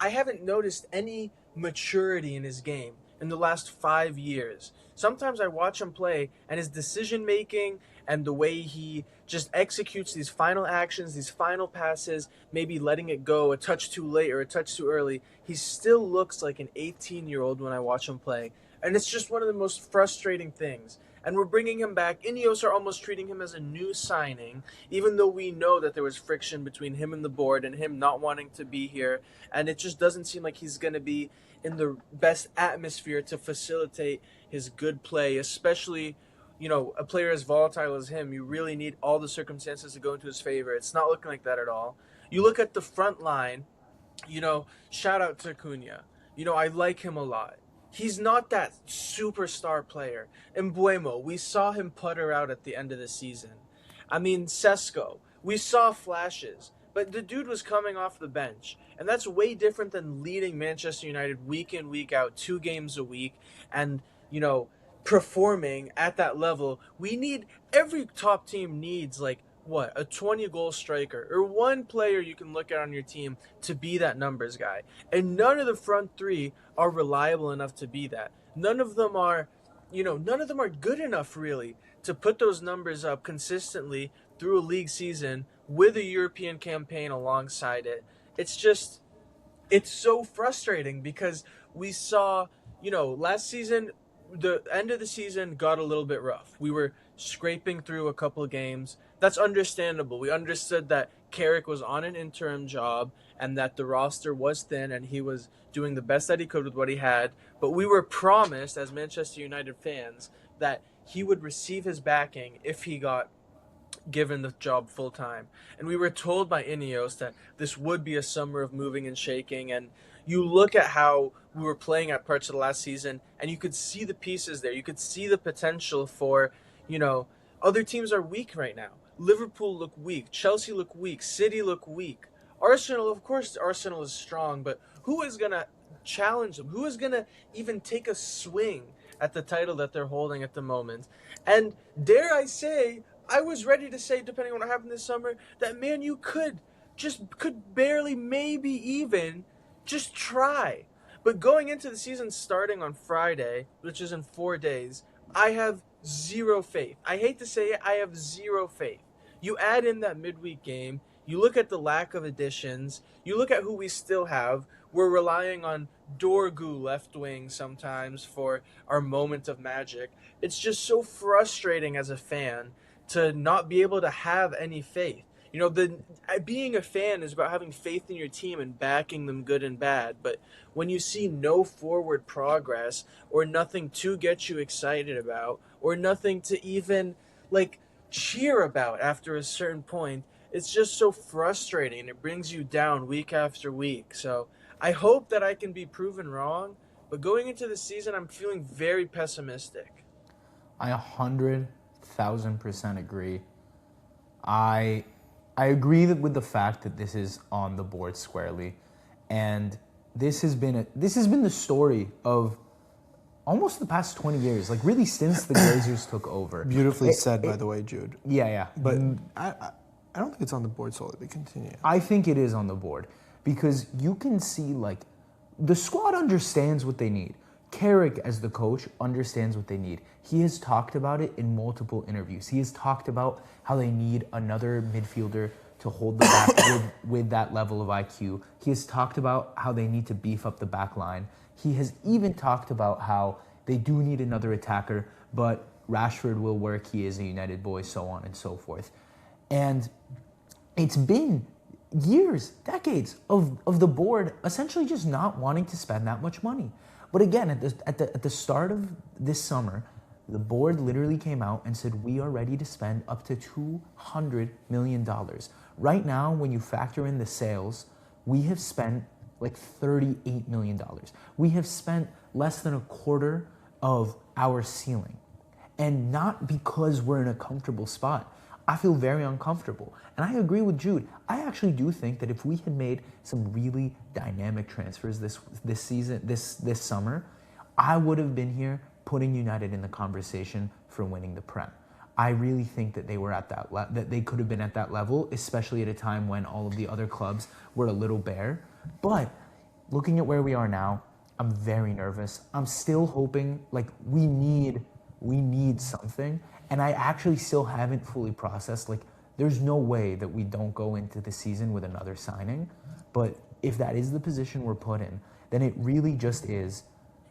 haven't noticed any maturity in his game in the last 5 years. Sometimes I watch him play, and his decision making and the way he just executes these final actions, these final passes, maybe letting it go a touch too late or a touch too early, he still looks like an 18-year-old when I watch him play. And it's just one of the most frustrating things. And we're bringing him back. Ineos are almost treating him as a new signing, even though we know that there was friction between him and the board and him not wanting to be here. And it just doesn't seem like he's going to be in the best atmosphere to facilitate his good play, especially a player as volatile as him. You really need all the circumstances to go into his favor. It's not looking like that at all. You look at the front line, shout out to Cunha. I like him a lot. He's not that superstar player. Mbuemo, we saw him putter out at the end of the season. I mean, Sesko, we saw flashes, but the dude was coming off the bench. And that's way different than leading Manchester United week in, week out, 2 games a week, and, performing at that level. Every top team needs a 20-goal striker or one player you can look at on your team to be that numbers guy. And none of the front 3 are reliable enough to be that. None of them are good enough really to put those numbers up consistently through a league season with a European campaign alongside it. It's so frustrating because we saw, last season, the end of the season got a little bit rough. We were scraping through a couple of games. That's understandable. We understood that Carrick was on an interim job and that the roster was thin and he was doing the best that he could with what he had. But we were promised, as Manchester United fans, that he would receive his backing if he got given the job full time. And we were told by Ineos that this would be a summer of moving and shaking. And you look at how we were playing at parts of the last season, and you could see the pieces there. You could see the potential for, you know, other teams are weak right now. Liverpool look weak. Chelsea look weak. City look weak. Arsenal, of course, Arsenal is strong, but who is going to challenge them? Who is going to even take a swing at the title that they're holding at the moment? And dare I say, I was ready to say, depending on what happened this summer, that Man U could barely, maybe even, just try. But going into the season starting on Friday, which is in 4 days, I have zero faith. I hate to say it, I have zero faith. You add in that midweek game, you look at the lack of additions, you look at who we still have. We're relying on Dorgu left wing sometimes for our moment of magic. It's just so frustrating as a fan to not be able to have any faith. You know, being a fan is about having faith in your team and backing them good and bad. But when you see no forward progress or nothing to get you excited about or nothing to even like cheer about after a certain point, it's just so frustrating and it brings you down week after week. So I hope that I can be proven wrong, but going into the season, I'm feeling very pessimistic. I 100,000% agree. I agree with the fact that this is on the board squarely, and this has been the story of almost the past 20 years, like really since the Glazers took over. Beautifully said, by the way, Jude. Yeah. But I don't think it's on the board solely. But continue. I think it is on the board because you can see like the squad understands what they need. Carrick, as the coach, understands what they need. He has talked about it in multiple interviews. He has talked about how they need another midfielder to hold the back with that level of IQ. He has talked about how they need to beef up the back line. He has even talked about how they do need another attacker, but Rashford will work. He is a United boy, so on and so forth. And it's been years, decades of the board essentially just not wanting to spend that much money. But again, at the start of this summer, the board literally came out and said, we are ready to spend up to $200 million. Right now, when you factor in the sales, we have spent like $38 million. We have spent less than a quarter of our ceiling. And not because we're in a comfortable spot. I feel very uncomfortable. And I agree with Jude. I actually do think that if we had made some really dynamic transfers this season, this summer, I would have been here putting United in the conversation for winning the Prem. I really think that they were at that they could have been at that level, especially at a time when all of the other clubs were a little bare. But looking at where we are now, I'm very nervous. I'm still hoping, like, we need something. And I actually still haven't fully processed, like, there's no way that we don't go into the season with another signing. But if that is the position we're put in, then it really just is,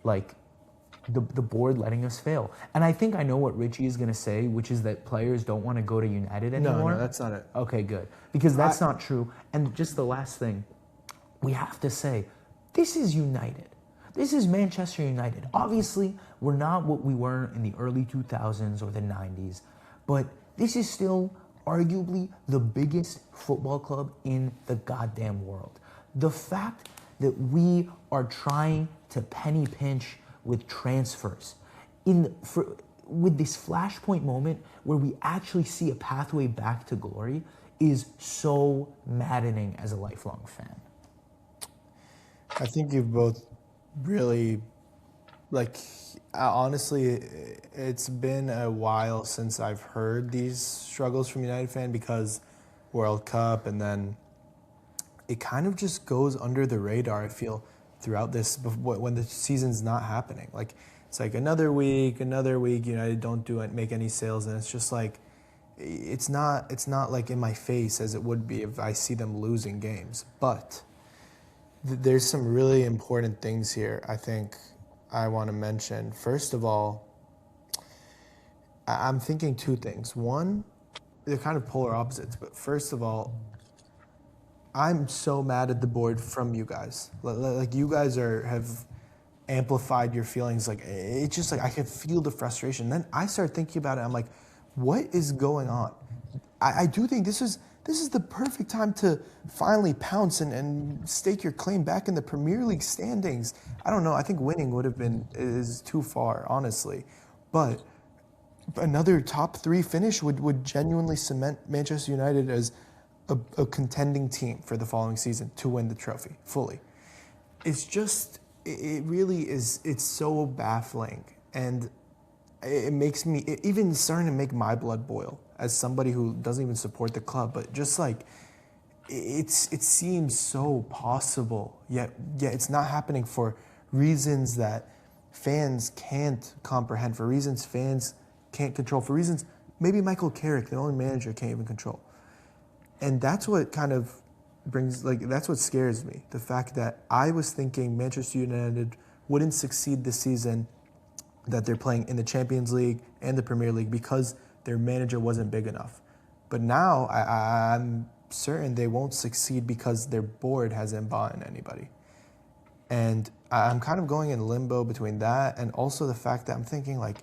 like, the board letting us fail. And I think I know what Richie is going to say, which is that players don't want to go to United anymore. No, that's not it. Okay, good. Because that's not true. And just the last thing, we have to say, this is United. This is Manchester United. Obviously, we're not what we were in the early 2000s or the 90s, but this is still arguably the biggest football club in the goddamn world. The fact that we are trying to penny pinch with transfers with this flashpoint moment where we actually see a pathway back to glory is so maddening as a lifelong fan. I think you've both really, like, honestly, it's been a while since I've heard these struggles from United fan because World Cup, and then it kind of just goes under the radar, I feel, throughout this when the season's not happening. Like, it's like another week, United don't make any sales, and it's just like it's not like in my face as it would be if I see them losing games. But there's some really important things here I think I want to mention. First of all, I'm thinking two things. One, they're kind of polar opposites. But first of all, I'm so mad at the board from you guys. Like you guys have amplified your feelings. Like it's just like I can feel the frustration. Then I start thinking about it. I'm like, what is going on? I do think this is the perfect time to finally pounce and stake your claim back in the Premier League standings. I don't know. I think winning would have been is too far, honestly, but another top three finish would genuinely cement Manchester United as a contending team for the following season to win the trophy fully. It's just, it really is, it's so baffling. And it makes me, it even starting to make my blood boil as somebody who doesn't even support the club, but just like, it seems so possible, yet it's not happening for reasons that fans can't comprehend, for reasons fans can't control, for reasons maybe Michael Carrick, the only manager, can't even control. And that's what kind of brings, like, that's what scares me. The fact that I was thinking Manchester United wouldn't succeed this season, that they're playing in the Champions League and the Premier League because their manager wasn't big enough. But now I'm certain they won't succeed because their board hasn't bought in anybody. And I'm kind of going in limbo between that and also the fact that I'm thinking, like,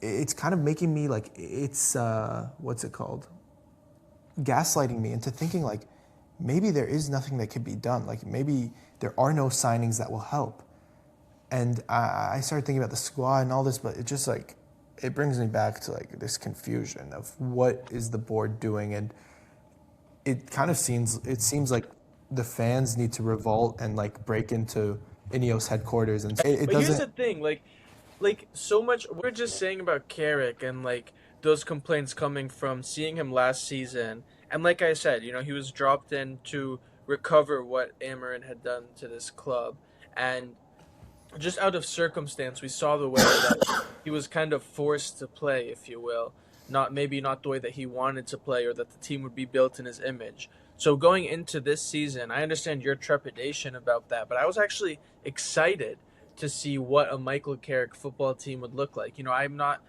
it's kind of making me, like, it's, what's it called? Gaslighting me into thinking, like, maybe there is nothing that can be done. Like, maybe there are no signings that will help. And I started thinking about the squad and all this, but it just, like, it brings me back to, like, this confusion of what is the board doing. And it kind of seems like the fans need to revolt and, like, break into Ineos headquarters. And it But here's the doesn't. thing, like so much we're just saying about Carrick and like those complaints coming from seeing him last season. And like I said, he was dropped in to recover what Amarin had done to this club. And just out of circumstance, we saw the way that he was kind of forced to play, if you will. Not the way that he wanted to play or that the team would be built in his image. So going into this season, I understand your trepidation about that, but I was actually excited to see what a Michael Carrick football team would look like. I'm not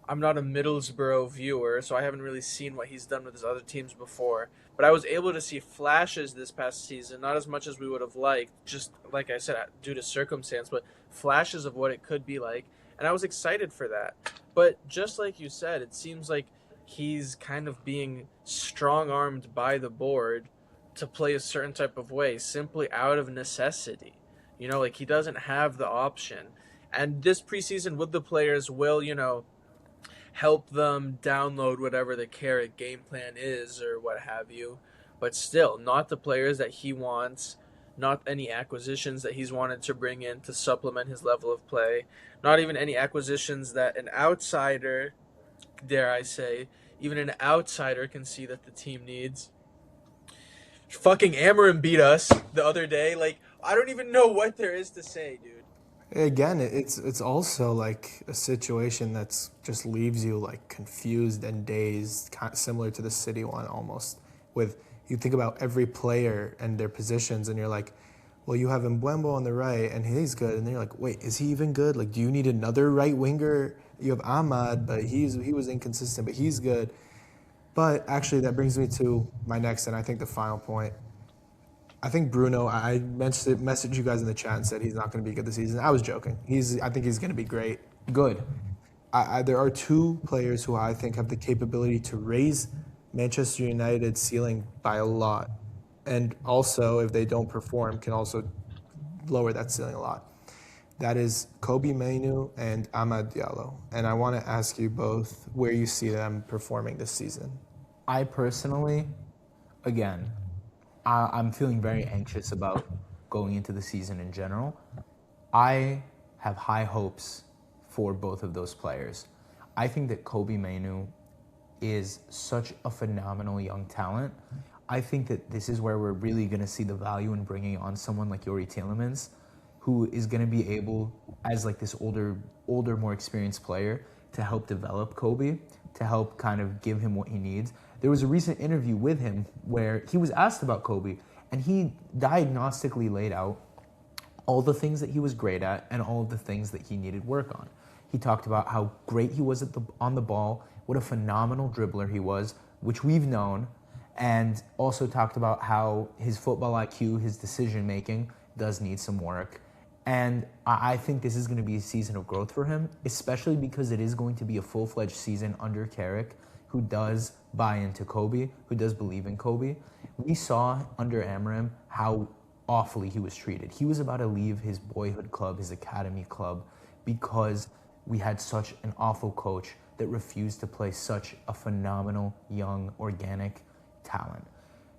a Middlesbrough viewer, so I haven't really seen what he's done with his other teams before. But I was able to see flashes this past season, not as much as we would have liked, just like I said, due to circumstance, but flashes of what it could be like. And I was excited for that. But just like you said, it seems like he's kind of being strong armed by the board to play a certain type of way, simply out of necessity. Like he doesn't have the option. And this preseason with the players will, help them download whatever the Carrot game plan is or what have you. But still, not the players that he wants, not any acquisitions that he's wanted to bring in to supplement his level of play, not even any acquisitions that an outsider, dare I say, even an outsider can see that the team needs. Fucking Amarin beat us the other day. Like, I don't even know what there is to say, dude. Again, it's also like a situation that's just leaves you like confused and dazed, kind of similar to the City one almost. With you think about every player and their positions, and you're like, well, you have Mbembo on the right, and he's good, and then you're like, wait, is he even good? Like, do you need another right winger? You have Ahmad, but he was inconsistent, but he's good. But actually, that brings me to my next and I think the final point. I think Bruno. I messaged you guys in the chat and said he's not going to be good this season. I was joking. I think he's going to be great. Good. There are two players who I think have the capability to raise Manchester United's ceiling by a lot, and also if they don't perform, can also lower that ceiling a lot. That is Kobe Mainu and Amad Diallo. And I want to ask you both where you see them performing this season. I personally, again, I'm feeling very anxious about going into the season in general. I have high hopes for both of those players. I think that Kobe Mainu is such a phenomenal young talent. I think that this is where we're really going to see the value in bringing on someone like Yuri Tielemans, who is going to be able, as like this older, more experienced player, to help develop Kobe, to help kind of give him what he needs. There was a recent interview with him where he was asked about Kobe, and he diagnostically laid out all the things that he was great at and all of the things that he needed work on. He talked about how great he was on the ball, what a phenomenal dribbler he was, which we've known, and also talked about how his football IQ, his decision making, does need some work. And I think this is going to be a season of growth for him, especially because it is going to be a full-fledged season under Carrick, who does buy into Kobe, who does believe in Kobe. We saw under Amram how awfully he was treated. He was about to leave his boyhood club, his academy club, because we had such an awful coach that refused to play such a phenomenal, young, organic talent.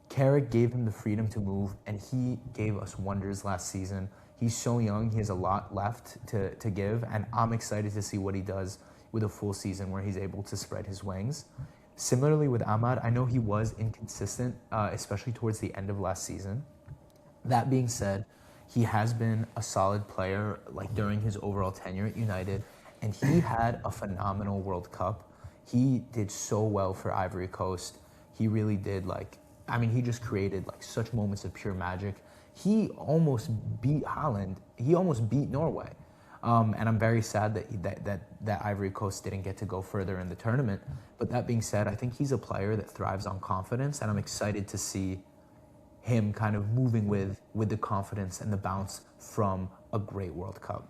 Carrick gave him the freedom to move, and he gave us wonders last season. He's so young, he has a lot left to give, and I'm excited to see what he does with a full season where he's able to spread his wings. Similarly with Ahmad, I know he was inconsistent, especially towards the end of last season. That being said, he has been a solid player like during his overall tenure at United, and he had a phenomenal World Cup. He did so well for Ivory Coast. He really did he just created like such moments of pure magic. He almost beat Holland. He almost beat Norway. And I'm very sad that Ivory Coast didn't get to go further in the tournament. But that being said, I think he's a player that thrives on confidence, and I'm excited to see him kind of moving with the confidence and the bounce from a great World Cup.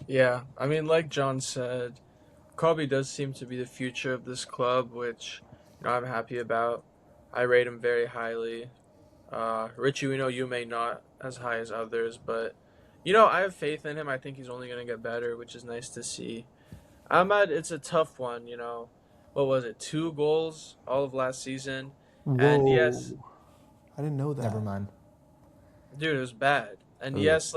Yeah, I mean, like John said, Kobe does seem to be the future of this club, which I'm happy about. I rate him very highly. Richie, we know you may not as high as others, but I have faith in him. I think he's only going to get better, which is nice to see. Ahmad, it's a tough one. What was it? 2 goals all of last season, and yes, Whoa. I didn't know that. Never mind. dude, it was bad. And Ugh. yes,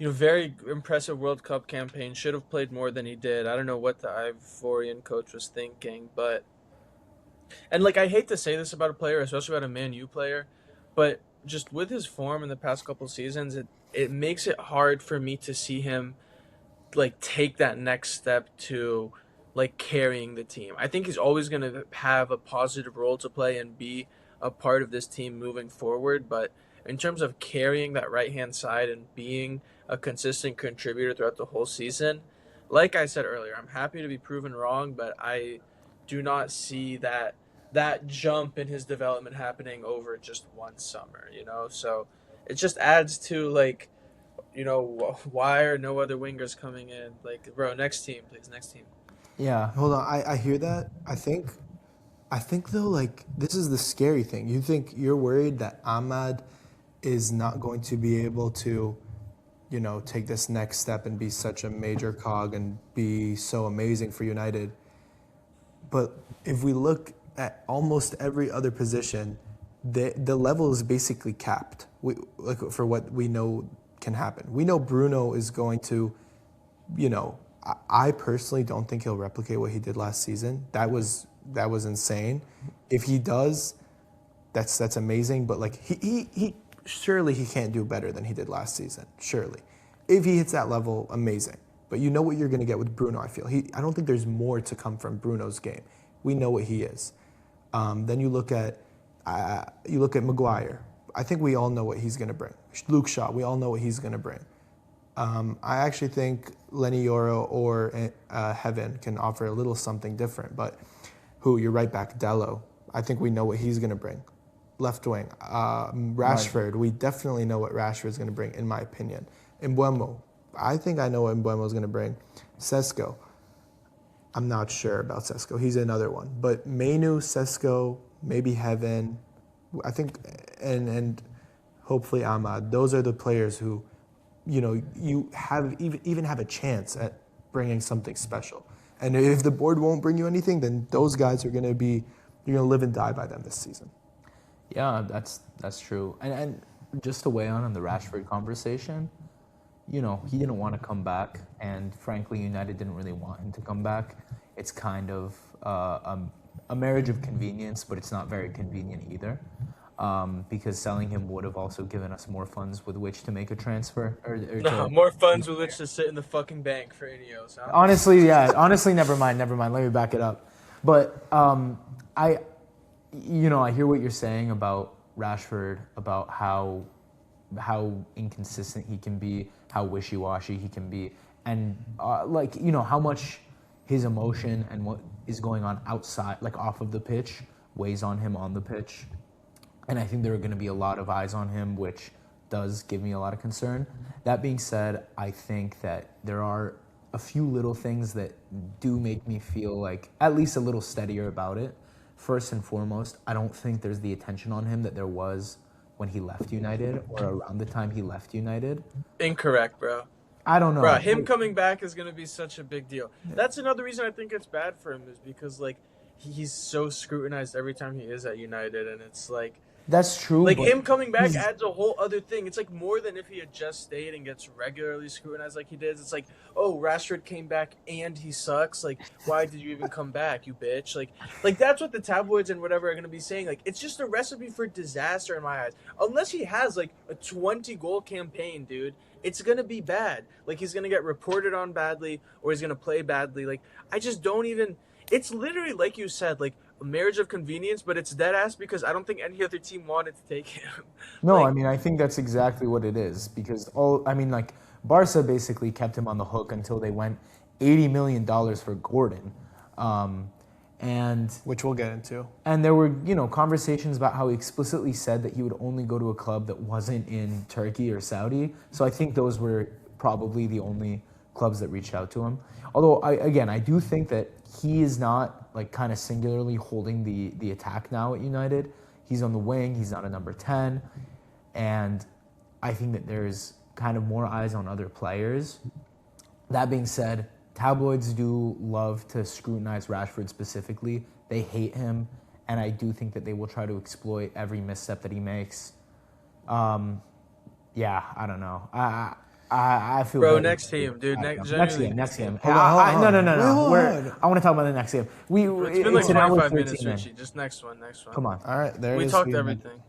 very impressive World Cup campaign. Should have played more than he did. I don't know what the Ivorian coach was thinking, and I hate to say this about a player, especially about a Man U player, but just with his form in the past couple seasons, it makes it hard for me to see him take that next step to carrying the team. I think he's always going to have a positive role to play and be a part of this team moving forward, but in terms of carrying that right-hand side and being a consistent contributor throughout the whole season, like I said earlier, I'm happy to be proven wrong, but I do not see that jump in his development happening over just one summer, So it just adds to why are no other wingers coming in? Bro, next team, please, next team. Yeah. Hold on, I hear that. I think though, this is the scary thing. You're worried that Ahmad is not going to be able to, take this next step and be such a major cog and be so amazing for United. But if we look at almost every other position, the level is basically capped. For what we know can happen. We know Bruno is going to, I personally don't think he'll replicate what he did last season. That was insane. If he does, that's amazing. But he surely he can't do better than he did last season. Surely, if he hits that level, amazing. But you know what you're going to get with Bruno. I feel I don't think there's more to come from Bruno's game. We know what he is. Then you look at Maguire. I think we all know what he's going to bring. Luke Shaw, we all know what he's going to bring. I actually think Lenny Yoro or Heaven can offer a little something different. But you're right back, Dello. I think we know what he's going to bring. Left wing. Rashford, right. We definitely know what Rashford's going to bring, in my opinion. Mbeumo, I think I know what Mbeumo's going to bring. Sesko, I'm not sure about Sesko. He's another one. But Mainu, Sesko, maybe Heaven, I think, and hopefully Ahmad. Those are the players who, you have even have a chance at bringing something special. And if the board won't bring you anything, then those guys are going to be, you're going to live and die by them this season. Yeah, that's true. And just to weigh on the Rashford conversation, he didn't want to come back, and frankly, United didn't really want him to come back. It's kind of a marriage of convenience, but it's not very convenient either, because selling him would have also given us more funds with which to make a transfer. More funds with which to sit in the fucking bank for Ineos. Huh? Honestly, never mind. Let me back it up. But I hear what you're saying about Rashford, about how inconsistent he can be, how wishy-washy he can be. and how much his emotion and what is going on outside, like off of the pitch, weighs on him on the pitch. And I think there are going to be a lot of eyes on him, which does give me a lot of concern. That being said, I think that there are a few little things that do make me feel like at least a little steadier about it. First and foremost, I don't think there's the attention on him that there was when he left United or around the time he left United. Incorrect, bro. I don't Bro, know. him coming back is going to be such a big deal. That's another reason I think it's bad for him is because, like, he's so scrutinized every time he is at United, and it's like, That's true. like but him coming back adds a whole other thing. It's like more than if he had just stayed and gets regularly scrutinized like he did. It's like, oh, Rashford came back and he sucks. Like, why did you even come back, you bitch? Like that's what the tabloids and whatever are gonna be saying. Like, it's just a recipe for disaster in my eyes. Unless he has like a 20-goal campaign, dude, it's gonna be bad. Like he's gonna get reported on badly or he's gonna play badly. Like I just don't even. It's literally like you said, like a marriage of convenience, but it's dead ass because I don't think any other team wanted to take him. No, Like, I mean, I think that's exactly what it is because Barca basically kept him on the hook until they went $80 million for Gordon. And which we'll get into. there were, conversations about how he explicitly said that he would only go to a club that wasn't in Turkey or Saudi. So I think those were probably the only clubs that reached out to him. Although, I do think that he is not, like, kind of singularly holding the attack now at United. He's on the wing. He's not a number 10. And I think that there's kind of more eyes on other players. That being said, tabloids do love to scrutinize Rashford specifically. They hate him, and I do think that they will try to exploit every misstep that he makes. I don't know. I feel. bro, very- next team, dude. Next Genuinely, game. Next game. Hold on. No. Wait, hold on. I want to talk about the next game. It's been like an hour 25 13 minutes, in. Richie. Just next one. Come on. All right, there it We is. talked had everything.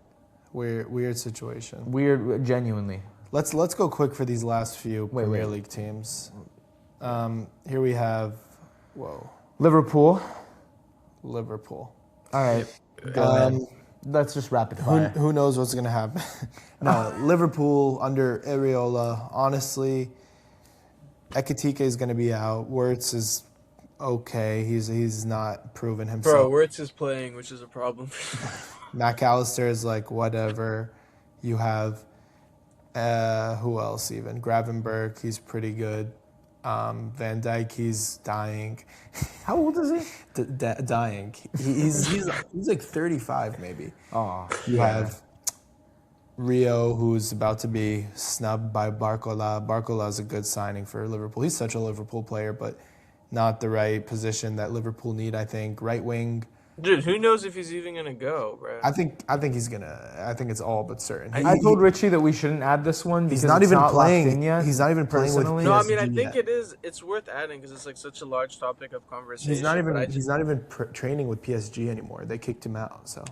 Weird situation. Weird, genuinely. Let's go quick for these last few Premier League teams. Here we have, Liverpool. Liverpool. All right. Go ahead. Let's just rapid fire. Who knows what's gonna happen? No, Liverpool under Areola. Honestly, Ekitike is gonna be out. Wirtz is okay. He's not proven himself. Bro, Wirtz is playing, which is a problem. McAllister is like whatever. You have who else even? Gravenberg, he's pretty good. Van Dijk, he's dying. How old is he? Dying. He's like 35 maybe. Oh, You have Rio, who's about to be snubbed by Barcola. Barcola is a good signing for Liverpool. He's such a Liverpool player, but not the right position that Liverpool need, I think. Right wing. Dude, who knows if he's even going to go, bro? I think he's gonna. I think it's all but certain. I told Richie that we shouldn't add this one because he's not it's even not playing. locked in yet. He's not even playing with personally. No, I PSG mean, I think yet. it's worth adding because it's like such a large topic of conversation. He's not even. but I just- He's not even training with PSG anymore. They kicked him out. So.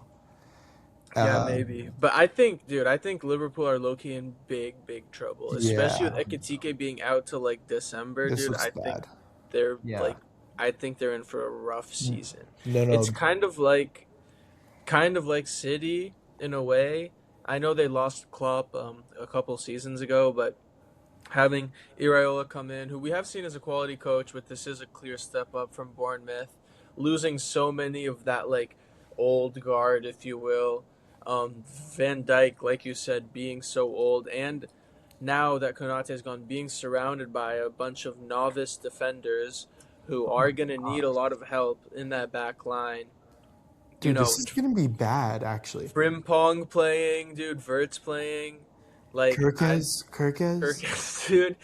Yeah, maybe. But I think Liverpool are low-key in big trouble, especially Yeah. with Ekitike being out till like December, This dude. looks I bad. think they're Yeah. I think they're in for a rough season. No. It's kind of like City in a way. I know they lost Klopp a couple seasons ago, but having Iraola come in, who we have seen as a quality coach, but this is a clear step up from Bournemouth, losing so many of that like old guard, if you will. Van Dijk, like you said, being so old, and now that Konate's gone, being surrounded by a bunch of novice defenders who are going to need a lot of help in that back line. Dude, this is gonna be bad, actually. Frimpong playing, dude. Wirtz playing. Like Kirkes. dude.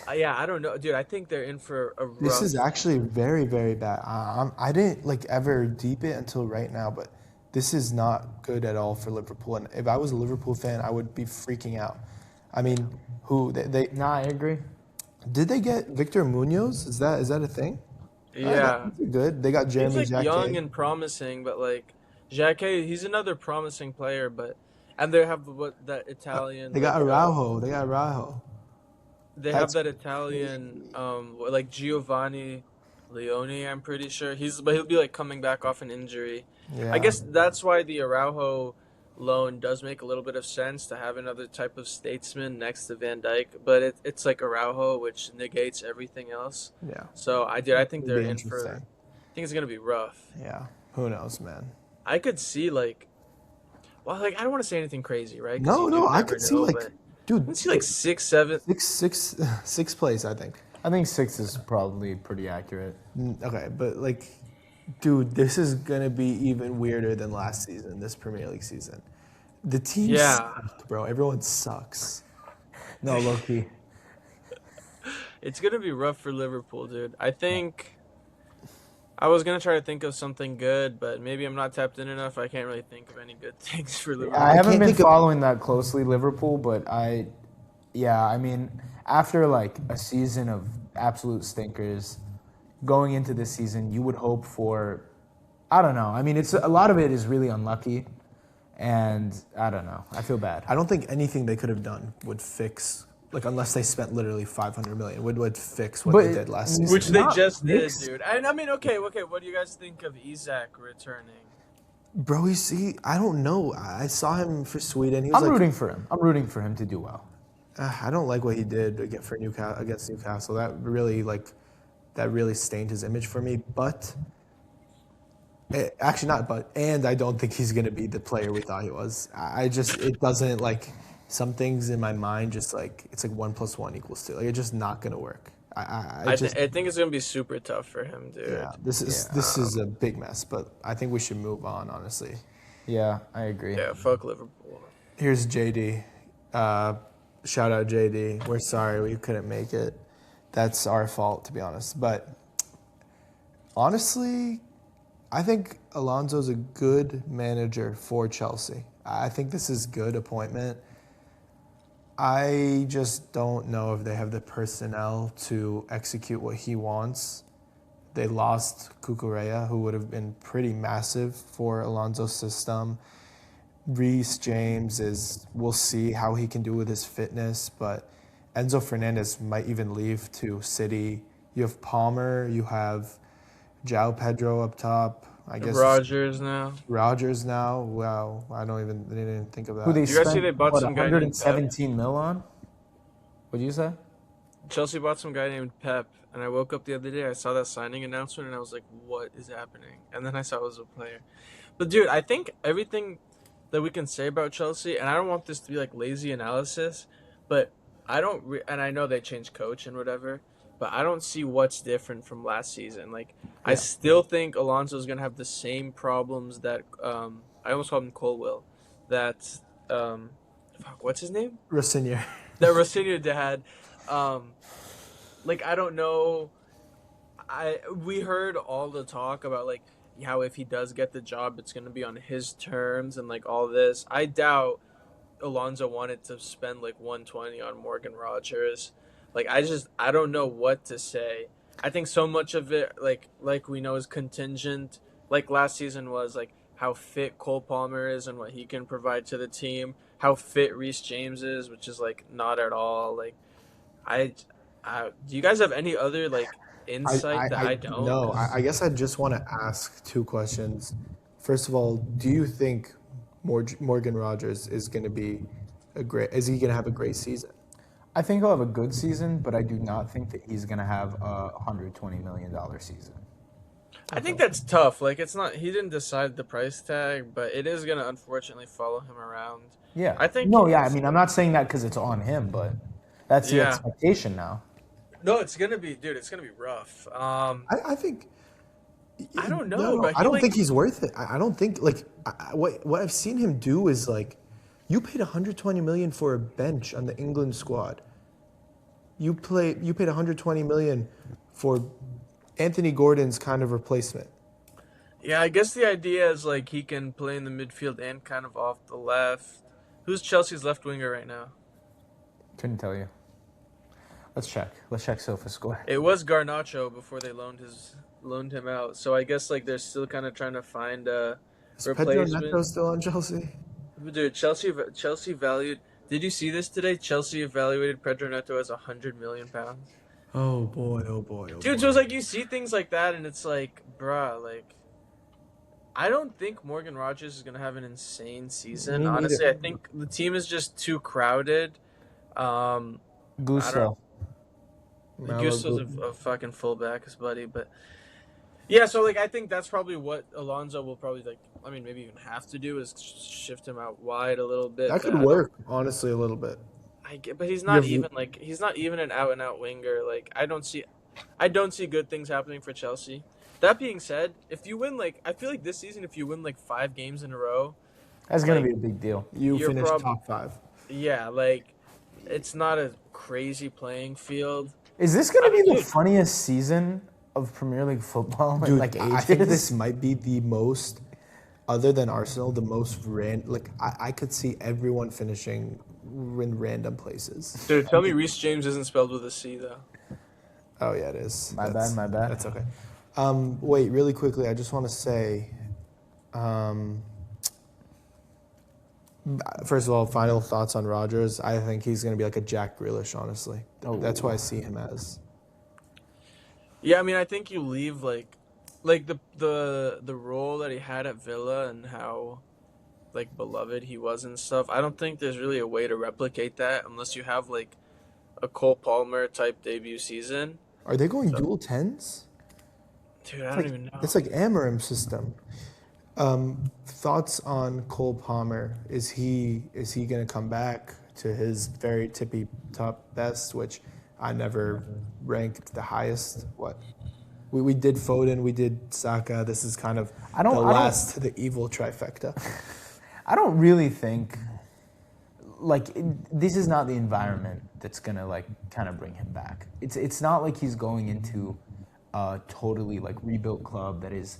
I don't know, dude. I think they're in for a rough. This is actually very, very bad. I didn't like ever deep it until right now, but this is not good at all for Liverpool. And if I was a Liverpool fan, I would be freaking out. I mean, I agree. did they get Victor Munoz? Is that a thing? Yeah. They're good. They got Jeremy He's like Jacquet. young and promising, but like Jacquet, he's another promising player, and they have that Italian. They got like, Araujo. They have that Italian, like Giovanni Leone. I'm pretty sure he'll be like coming back off an injury. Yeah. I guess that's why the Araujo loan does make a little bit of sense to have another type of statesman next to Van Dijk, but it's like Araujo, which negates everything else. Yeah, So I think it'll they're be in for. interesting. I think it's gonna be rough. Yeah, who knows, man. I could see I don't want to say anything crazy, right? Because No, you no, do I never could see know, like, but I dude, can see like 6, 7. sixth place, I think. I think 6 is probably pretty accurate. Okay, but like, dude, this is gonna be even weirder than last season. This Premier League season, the teams Yeah, suck, bro. Everyone sucks. No, low key. it's gonna be rough for Liverpool, dude. I think I was gonna try to think of something good, but maybe I'm not tapped in enough. I can't really think of any good things for Liverpool. I haven't can't been think of- following that closely, Liverpool, but I mean, after like a season of absolute stinkers, going into this season, you would hope for, I don't know. I mean, it's a lot of it is really unlucky, and I don't know. I feel bad. I don't think anything they could have done would fix, like, unless they spent literally 500 million, would fix what they But- did last season. Which they Not just did, fixed. dude. I mean, okay. What do you guys think of Isak returning? Bro, you see, I don't know. I saw him for Sweden. He was I'm like, rooting for him. I'm rooting for him to do well. I don't like what he did against Newcastle. That really stained his image for me. But actually not. But and I don't think he's gonna be the player we thought he was. It doesn't like some things in my mind. Just like it's like 1 + 1 = 2. Like it's just not gonna work. I think it's gonna be super tough for him, dude. Yeah, this is a big mess. But I think we should move on. Honestly, Yeah, I agree. Yeah, fuck Liverpool. here's JD. Shout out JD. We're sorry we couldn't make it. That's our fault, to be honest. But honestly, I think Alonso's a good manager for Chelsea. I think this is a good appointment. I just don't know if they have the personnel to execute what he wants. They lost Cucurella, who would have been pretty massive for Alonso's system. Reece James we'll see how he can do with his fitness, but Enzo Fernandez might even leave to City. You have Palmer, you have João Pedro up top. I guess Rogers now. Rogers now. Wow, I didn't even think of that. Who they You guys see spent they bought what, some guy named 117 mil on? What'd you say? Chelsea bought some guy named Pep, and I woke up the other day. I saw that signing announcement, and I was like, "What is happening?" And then I saw it was a player. But dude, I think everything that we can say about Chelsea, and I don't want this to be like lazy analysis, but and I know they changed coach and whatever, but I don't see what's different from last season. Like, I still think Alonso's gonna have the same problems that I almost called him Colwell, that what's his name? Rossinier. That Rossinier had. Like, I don't know. We heard all the talk about like how if he does get the job, it's gonna be on his terms and like all this. I doubt Alonso wanted to spend like 120 on Morgan Rogers. Like I don't know what to say. I think so much of it like we know is contingent. Like last season was like how fit Cole Palmer is and what he can provide to the team. How fit Reece James is, which is like not at all. Like do you guys have any other like insight that I don't? No, I guess I just want to ask two questions. First of all, do you think Morgan Rogers is going to be is he going to have a great season? I think he'll have a good season, but I do not think that he's going to have a $120 million season. I think that's tough. Like he didn't decide the price tag, but it is gonna unfortunately follow him around. Yeah. I think. No, yeah. I mean, I'm not saying that because it's on him, but that's the Yeah. expectation now. No, it's gonna be, dude. It's gonna be rough. I think. I don't know, No, but I don't think he's worth it. I don't think what I've seen him do is like, you paid 120 million for a bench on the England squad. You paid 120 million for Anthony Gordon's kind of replacement. Yeah, I guess the idea is like he can play in the midfield and kind of off the left. Who's Chelsea's left winger right now? Couldn't tell you. Let's check. Let's check SofaScore. It was Garnacho before they loaned him out. So I guess like they're still kind of trying to find a Is Pedro replacement. Neto still on Chelsea? Dude, Chelsea valued. Did you see this today? Chelsea evaluated Pedro Neto as £100 million. Oh boy, oh boy, oh Dude, boy. so it's like you see things like that, and it's like, bruh, like, I don't think Morgan Rogers is gonna have an insane season. Me neither. Honestly, I think the team is just too crowded. I don't. Gusto. Gusto's a fucking fullback, his buddy, but yeah. So like, I think that's probably what Alonso will probably like. I mean, maybe even have to do is shift him out wide a little bit. That but could work, honestly, a little bit. But he's You not have- even like he's not even an out and out winger. Like I don't see good things happening for Chelsea. That being said, if you win like I feel like this season, if you win like 5 games in a row, That's gonna like, be a big deal. You You're finish prob- top 5. yeah, like it's not a crazy playing field. Is this gonna be the Dude. funniest season of Premier League football in Dude, like ages? I think this might be the most, other than Arsenal, the most I could see everyone finishing in random places. Dude, tell me Reece James isn't spelled with a C though. Oh yeah, it is. My bad. That's okay. Wait, really quickly, I just want to say, first of all, final thoughts on Rodgers. I think he's going to be like a Jack Grealish, honestly. That's who I see him as. Yeah, I mean, I think you leave like the role that he had at Villa and how like beloved he was and stuff. I don't think there's really a way to replicate that unless you have like a Cole Palmer type debut season. Are they going dual 10s? Dude, I don't even know. It's like Amarim system. Thoughts on Cole Palmer? Is he going to come back to his very tippy top best, which I never ranked the highest? What we did Foden, we did Saka. This is kind of the evil trifecta. I don't really think this is not the environment that's gonna like kind of bring him back. It's not like he's going into a totally like rebuilt club that is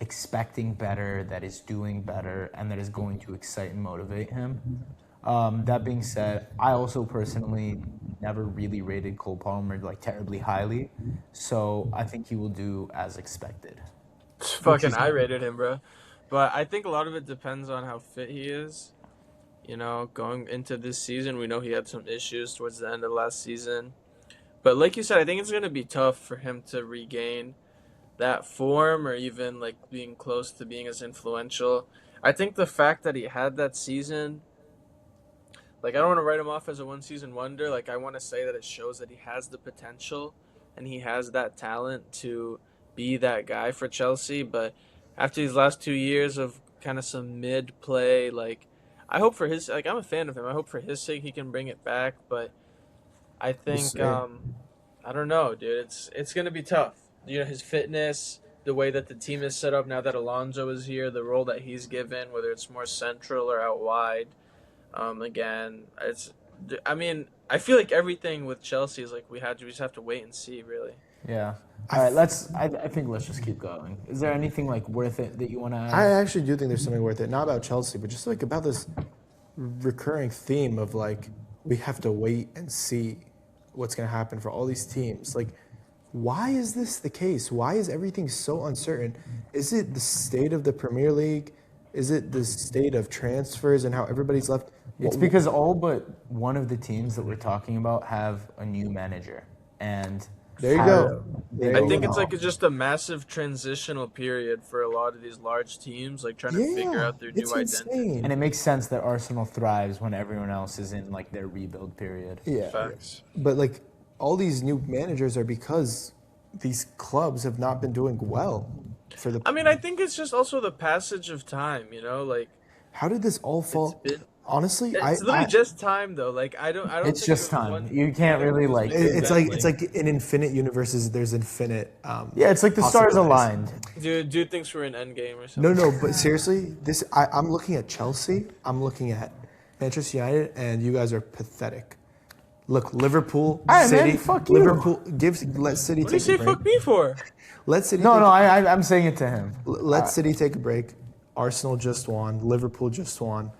expecting better, that is doing better, and that is going to excite and motivate him. That being said, I also personally never really rated Cole Palmer like terribly highly, so I think he will do as expected. Fucking I rated him, bro. But I think a lot of it depends on how fit he is. You know, going into this season, we know he had some issues towards the end of last season. But like you said, I think it's going to be tough for him to regain that form or even like being close to being as influential. I think the fact that he had that season, like I don't want to write him off as a one season wonder. Like I want to say that it shows that he has the potential and he has that talent to be that guy for Chelsea. But after these last 2 years of kind of some mid play, like I hope for his, like I'm a fan of him. I hope for his sake he can bring it back. But I think I don't know, dude. It's gonna be tough. You know, his fitness, the way that the team is set up now that Alonso is here, the role that he's given, whether it's more central or out wide. Again, I mean, I feel like everything with Chelsea is like we just have to wait and see, really. Yeah. All right, I think let's just keep going. Is there anything like worth it that you want to add? I actually do think there's something worth it. Not about Chelsea, but just like about this recurring theme of like we have to wait and see what's going to happen for all these teams. Like, why is this the case? Why is everything so uncertain? Is it the state of the Premier League? Is it the state of transfers and how everybody's left? It's because all but one of the teams that we're talking about have a new manager. And there you go. I think it's like just a massive transitional period for a lot of these large teams, like trying to figure out their new identity. Insane. And it makes sense that Arsenal thrives when everyone else is in like their rebuild period. Yeah. Facts. But like all these new managers are because these clubs have not been doing well for the. I mean, I think it's just also the passage of time, you know, like How did this all fall? Honestly, it's literally just time though. Like I don't. It's think just it was time. one- You can't really like. It's like in infinite universes, there's infinite. Yeah, it's like the stars possibilities. aligned. Dude thinks we're in Endgame or something. No, but seriously, I'm looking at Chelsea. I'm looking at Manchester United, and you guys are pathetic. Look, Liverpool, Hey, City, man, fuck you. Liverpool. Let City What do you take a say break. fuck me for? Let City. No, take, no, I'm saying it to him. Let City take a break. Arsenal just won. Liverpool just won.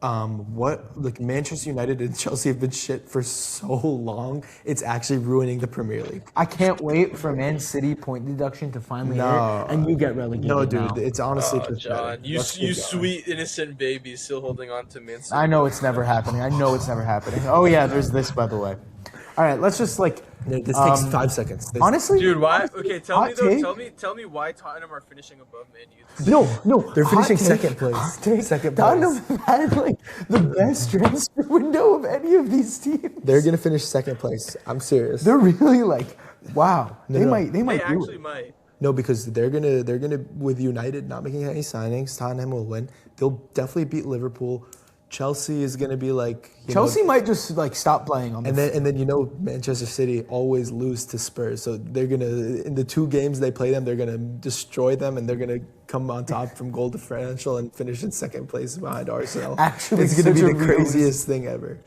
Manchester United and Chelsea have been shit for so long. It's actually ruining the Premier League. I can't wait for Man City point deduction to finally hit, and you get relegated. No, dude, now. it's honestly Oh, pathetic. John, you Let's keep going. sweet innocent baby still holding on to Man City. I know it's never happening. Oh yeah, there's this by the way. All right, let's just like This takes 5 seconds. honestly, Dude, why? honestly, Okay, tell me hot though. take. Tell me why Tottenham are finishing above Man U this season. No, They're hot finishing take, second place. hot take. Second Tottenham place. had like the best transfer window of any of these teams. They're gonna finish second place. I'm serious. They're really like, wow. They no. might They do actually it. might. No, because they're gonna with United not making any signings, Tottenham will win. They'll definitely beat Liverpool. Chelsea is gonna be like Chelsea might just like stop playing on the and then Manchester City always lose to Spurs, so they're gonna in the 2 games they play them, they're gonna destroy them and they're gonna come on top from goal differential and finish in second place behind Arsenal. Actually, it's gonna be such the a craziest thing ever.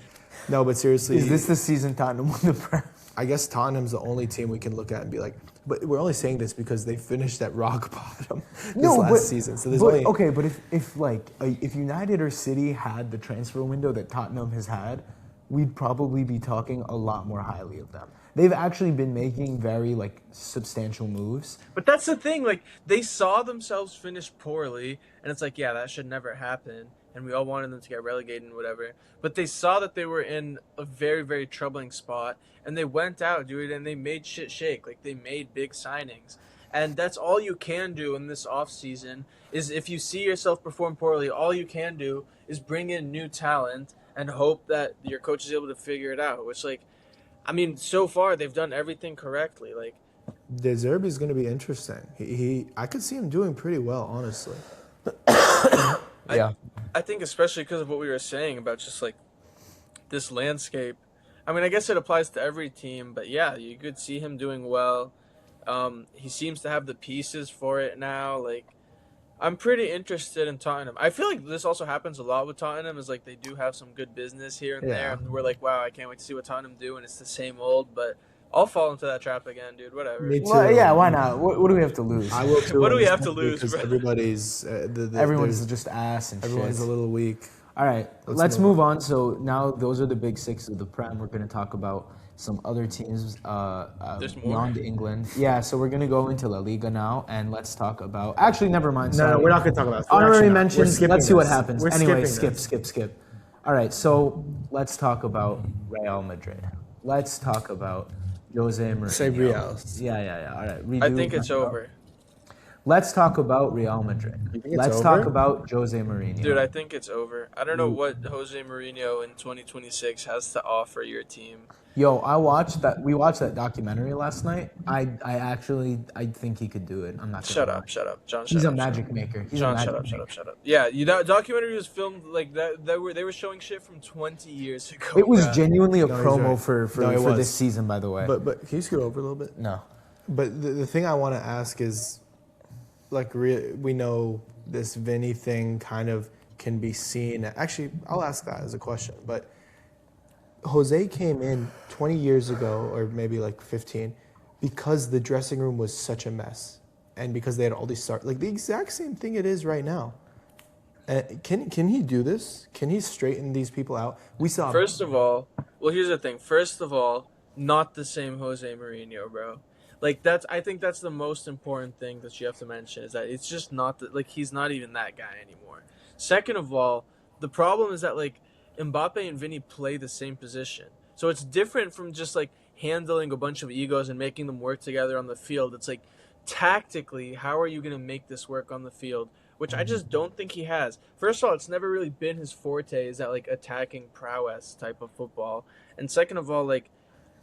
No, but seriously, Is this the season Tottenham won the Prem? I guess Tottenham's the only team we can look at and be like, but we're only saying this because they finished at rock bottom this last season. So there's only okay, but if United or City had the transfer window that Tottenham has had, we'd probably be talking a lot more highly of them. They've actually been making very like substantial moves. But that's the thing. Like they saw themselves finish poorly, and it's like, yeah, that should never happen. And we all wanted them to get relegated and whatever. But they saw that they were in a very, very troubling spot, and they went out, dude, and they made shit shake. Like they made big signings, and that's all you can do in this off season. Is if you see yourself perform poorly, all you can do is bring in new talent and hope that your coach is able to figure it out. Which, like, I mean, so far they've done everything correctly. Like, De Zerbi is going to be interesting. I could see him doing pretty well, honestly. Yeah. I think especially because of what we were saying about just like this landscape. I mean, I guess it applies to every team, but yeah, you could see him doing well. He seems to have the pieces for it now. Like, I'm pretty interested in Tottenham. I feel like this also happens a lot with Tottenham. Is like they do have some good business here and there, and we're like, wow, I can't wait to see what Tottenham do, and it's the same old. But I'll fall into that trap again, dude. Whatever. Me too. Well, yeah, why not? What do we have to lose? I will too. What do we have to lose, Because bro? everybody's Everyone's just ass and everyone's shit. a little weak. All right, let's move on. So now those are the big 6 of the Prem. We're going to talk about some other teams There's more. beyond England. Yeah, so we're going to go into La Liga now, and let's talk about. Actually, never mind. No, sorry. we're not going to talk about it. Honorary mentions. Let's see what happens. We're Anyway, skipping skip. All right, so let's talk about Real Madrid. Let's talk about Jose Mourinho. Say Real. Yeah. All right. I redo- think it's over. Let's talk about Real Madrid. think it's Let's over? talk about Jose Mourinho. Dude, I think it's over. I don't know what Jose Mourinho in 2026 has to offer your team. Yo, we watched that documentary last night. I think he could do it. I'm not gonna lie. Shut up, John. He's shut a up, magic maker. He's John, a magic maker. shut up. Yeah, that documentary was filmed like that. They were showing shit from 20 years ago. It was bruh. genuinely a No, he's promo right. for No, it this was. season, by the way. But can you scoot over a little bit? no. But the thing I want to ask is, like, we know this Vinny thing kind of can be seen. Actually, I'll ask that as a question. But Jose came in 20 years ago, or maybe like 15, because the dressing room was such a mess, and because they had all these like the exact same thing it is right now. Can he do this? Can he straighten these people out? We saw. First of all, well, here's the thing. First of all, not the same Jose Mourinho, bro. Like I think that's the most important thing that you have to mention is that it's just not like he's not even that guy anymore. Second of all, the problem is that like Mbappe and Vinny play the same position, so it's different from just like handling a bunch of egos and making them work together on the field. It's like tactically, how are you going to make this work on the field? Which I just don't think he has. First of all, it's never really been his forte, is that like attacking prowess type of football. And second of all, like,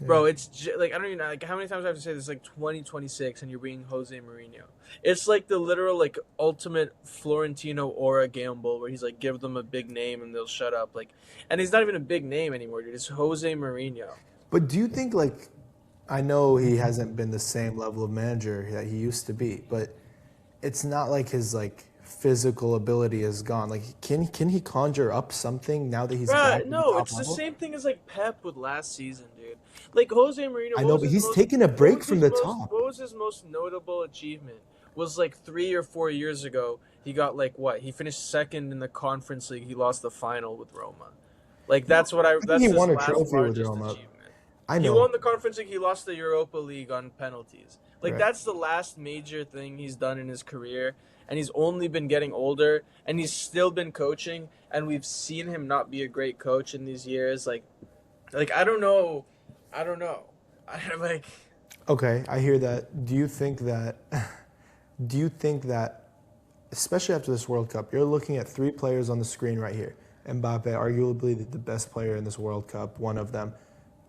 bro, it's like I don't even know like how many times I have to say this. Like 2026, and you're being Jose Mourinho. It's like the literal like ultimate Florentino aura gamble, where he's like give them a big name and they'll shut up. Like, and he's not even a big name anymore, dude. It's Jose Mourinho. But do you think, like, I know he hasn't been the same level of manager that he used to be, but it's not like his like physical ability is gone. Like, can he conjure up something now that he's back? No, it's the same thing as like Pep with last season, dude. Like Jose Mourinho. I know, but he's taking a break from the top. What was his most notable achievement? Was like 3 or 4 years ago. He got like what? He finished second in the Conference League. He lost the final with Roma. Like that's what I. think That's he his won a last trophy with largest Roma. achievement. I He know. won the Conference League. He lost the Europa League on penalties. Like Right. that's the last major thing he's done in his career, and he's only been getting older, and he's still been coaching, and we've seen him not be a great coach in these years. Like I don't know I don't know. I like. Okay, I hear that. Do you think that? Do you think that, especially after this World Cup, you're looking at three players on the screen right here. Mbappe, arguably the best player in this World Cup, one of them.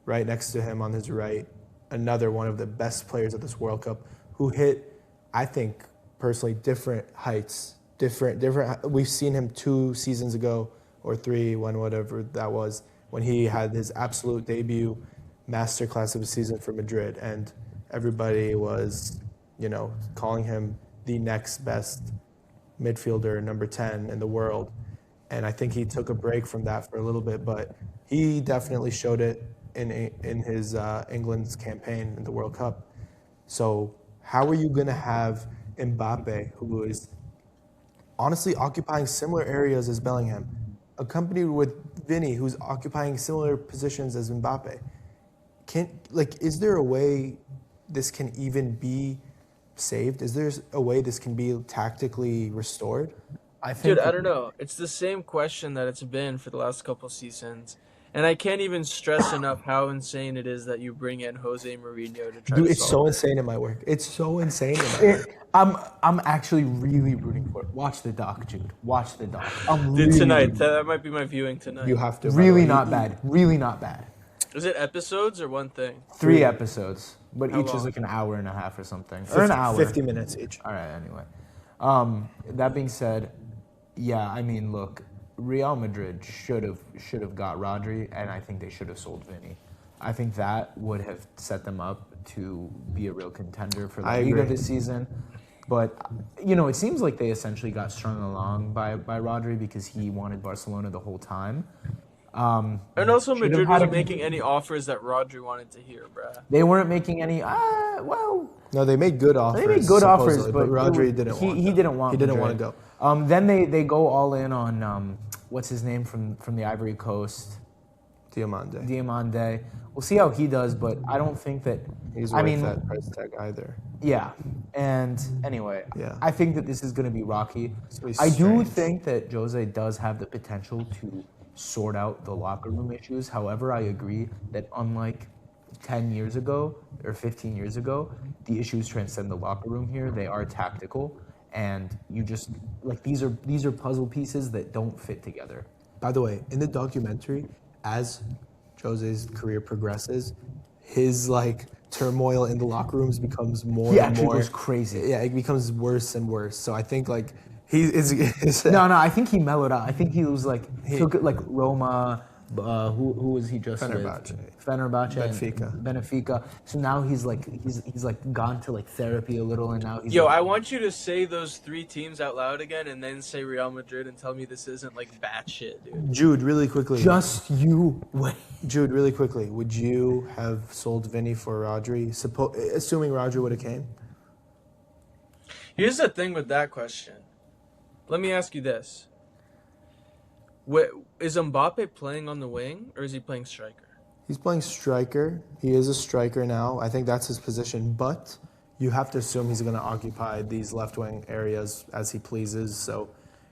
Right next to him on his right, another one of the best players of this World Cup, who hit, I think personally, different heights. Different. We've seen him 2 seasons ago or three, when whatever that was, when he had his absolute debut masterclass of a season for Madrid, and everybody was, calling him the next best midfielder, number 10 in the world. And I think he took a break from that for a little bit, but he definitely showed it in his England's campaign in the World Cup. So how are you going to have Mbappe, who is honestly occupying similar areas as Bellingham, accompanied with Vinny, who's occupying similar positions as Mbappe? Is there a way this can even be saved? Is there a way this can be tactically restored? I think Dude, I don't know. It's the same question that it's been for the last couple seasons. And I can't even stress enough how insane it is that you bring in Jose Mourinho to try Dude, to it's solve so it. insane in my work. It's so insane in my work. I'm actually really rooting for it. Watch the doc, Jude. Watch the doc. I'm Dude, really tonight. rooting. That might be my viewing tonight. You have to. by the Really way. not bad. Really not bad. Is it episodes or one thing? 3 episodes, but How each is long? like an hour and a half or something, or an hour. 50 minutes each. All right. Anyway, that being said, yeah, I mean, look, Real Madrid should have got Rodri, and I think they should have sold Vinny. I think that would have set them up to be a real contender for I La Liga agree. this season. But it seems like they essentially got strung along by Rodri because he wanted Barcelona the whole time. And also, Should have Madrid had wasn't a- making any offers that Rodri wanted to hear, bruh. They weren't making any. Well, No, they made good offers. they made good offers, supposedly, but Rodri didn't want. He them. didn't want. He didn't Madrid. want to go. Then they go all in on what's his name from the Ivory Coast, Diamande. Diamande. We'll see how he does, but I don't think that. He's I worth mean, that price tag either. yeah. And anyway, Yeah. I think that this is going to be rocky. Be I do strange. think that Jose does have the potential to sort out the locker room issues. However, I agree that unlike 10 years ago or 15 years ago, the issues transcend the locker room here. They are tactical, and you just these are puzzle pieces that don't fit together. By the way, in the documentary, as Jose's career progresses, his turmoil in the locker rooms becomes more He and actually more goes crazy. Yeah, it becomes worse and worse. So I think he is. No, I think he mellowed out. I think he was took it like Roma. Who was he just Fenerbahce. with? Fenerbahce. Benfica. And Benfica. So now he's gone to therapy a little, and now he's Yo, I want you to say those three teams out loud again, and then say Real Madrid, and tell me this isn't batshit, dude. Jude, really quickly. just you wait. Jude, really quickly. Would you have sold Vinny for Rodri? Assuming Rodri would have came. Here's the thing with that question. Let me ask you this: is Mbappe playing on the wing, or is he playing striker? He's playing striker. He is a striker now. I think that's his position. But you have to assume he's going to occupy these left wing areas as he pleases. So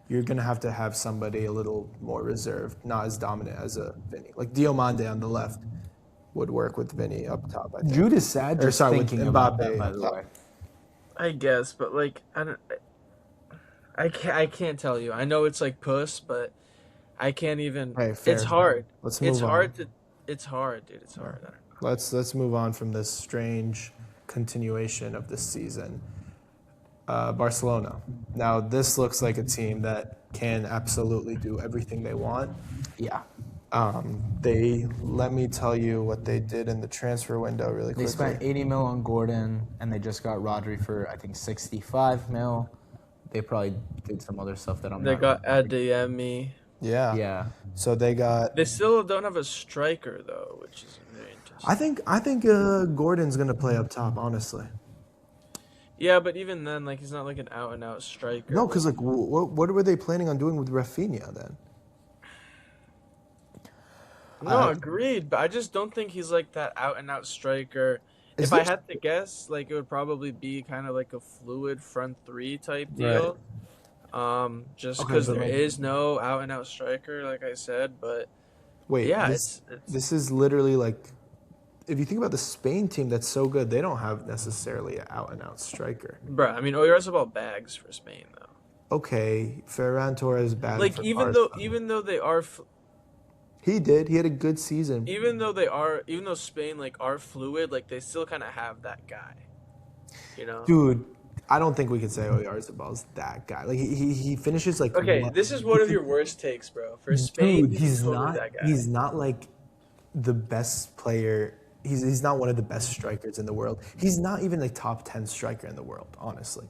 you're going to have somebody a little more reserved, not as dominant as a Vinny. Like Diomande on the left would work with Vinny up top, I think. Jude is sad Or just sorry, with thinking about that. Mbappe By up the top. way, I guess, but I can't tell you. I know it's puss, but I can't even. Hey, fair. It's hard. Let's move It's on. hard to. It's hard, dude. It's hard. I don't know. Let's move on from this strange continuation of this season. Barcelona. Now, this looks like a team that can absolutely do everything they want. yeah, Let me tell you what they did in the transfer window really they quickly. spent 80 mil on Gordon, and they just got Rodri for I think 65 mil. They probably did some other stuff that I'm They not. got Adeyemi. Yeah. Yeah. So they got. They still don't have a striker though, which is very interesting. I think Gordon's gonna play up top. Honestly. Yeah, but even then, he's not an out and out striker. No, because what were they planning on doing with Rafinha then? No, agreed. But I just don't think he's that out and out striker. Is If I this- had to guess, it would probably be kind of a fluid front three type deal. Just Okay, because but there is no out and out striker, like I said. But Wait. yeah, This it's is literally if you think about the Spain team that's so good, they don't have necessarily an out and out striker. Bruh, I mean, Oyarzabal bags for Spain though. Okay, Ferran Torres bagged Like for Barca. even though they are He did. He had a good season. even though Spain like are fluid, like they still kind of have that guy, you know. Dude, I don't think we can say Oyarzabal's that guy. Like he finishes like Okay, one- this is one of your worst takes, bro. For Spain, Dude, he's totally not. that guy. He's not like the best player. He's not one of the best strikers in the world. He's not even a top 10 striker in the world. Honestly,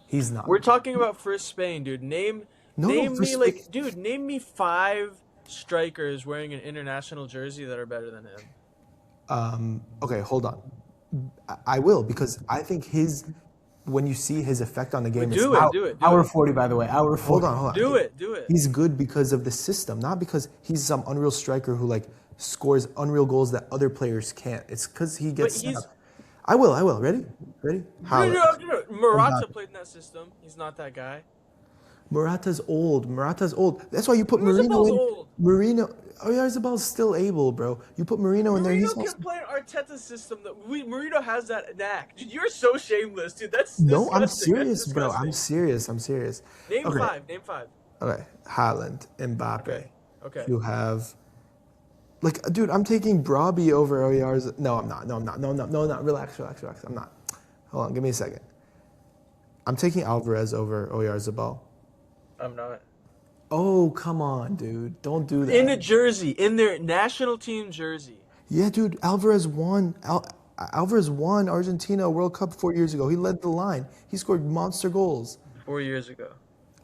he's not. We're talking about for Spain, dude. Name for me Spain- name me 5 strikers wearing an international jersey that are better than him. Okay, hold on. I will because I think when you see his effect on the game, Do it's it, do it. Hour 40, by the way. Hour 40. Hold on. Do it. He's good because of the system, not because he's some unreal striker who like scores unreal goals that other players can't. It's because he gets But set he's- up. I will. Ready? Haaland. No. Morata played in that system. He's not that guy. Morata's old. That's why you put Marino Oyarzabal's in. old. Marino. Oyarzabal's still able, bro. You put Marino in there. Marino He's can also, play in Arteta's system. Marino has that knack. Dude, you're so shameless, dude. That's no. I'm disgusting. That's serious, bro. I'm disgusting. serious. Name Okay. 5. Name 5. Okay. Haaland, Mbappe. Okay. You have. Like, dude, I'm taking Brobby over Oyarz. No, I'm not. No. Relax. I'm not. Hold on. Give me a second. I'm taking Alvarez over Oyarzabal. I'm not. Oh, come on, dude. Don't do that. In a jersey, in their national team jersey. Yeah, dude. Alvarez won Argentina World Cup 4 years ago. He led the line. He scored monster goals. 4 years ago.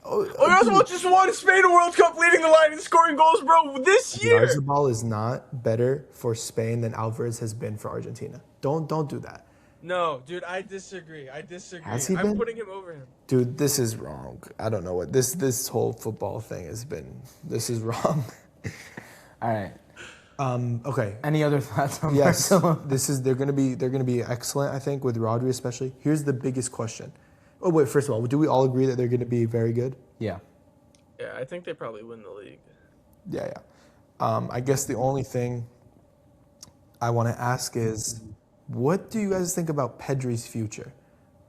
Oh, Oyarzabal just won Spain a World Cup leading the line and scoring goals, bro, this year. Oyarzabal is not better for Spain than Alvarez has been for Argentina. Don't do that. No, dude, I disagree. Has he I'm been? putting him over him. Dude, this is wrong. I don't know what this whole football thing has been. This is wrong. All right. Okay. Any other thoughts on Yes. Barcelona? They're gonna be excellent, I think, with Rodri especially. Here's the biggest question. Oh wait, first of all, do we all agree that they're gonna be very good? Yeah. Yeah, I think they probably win the league. Yeah. I guess the only thing I want to ask is, what do you guys think about Pedri's future?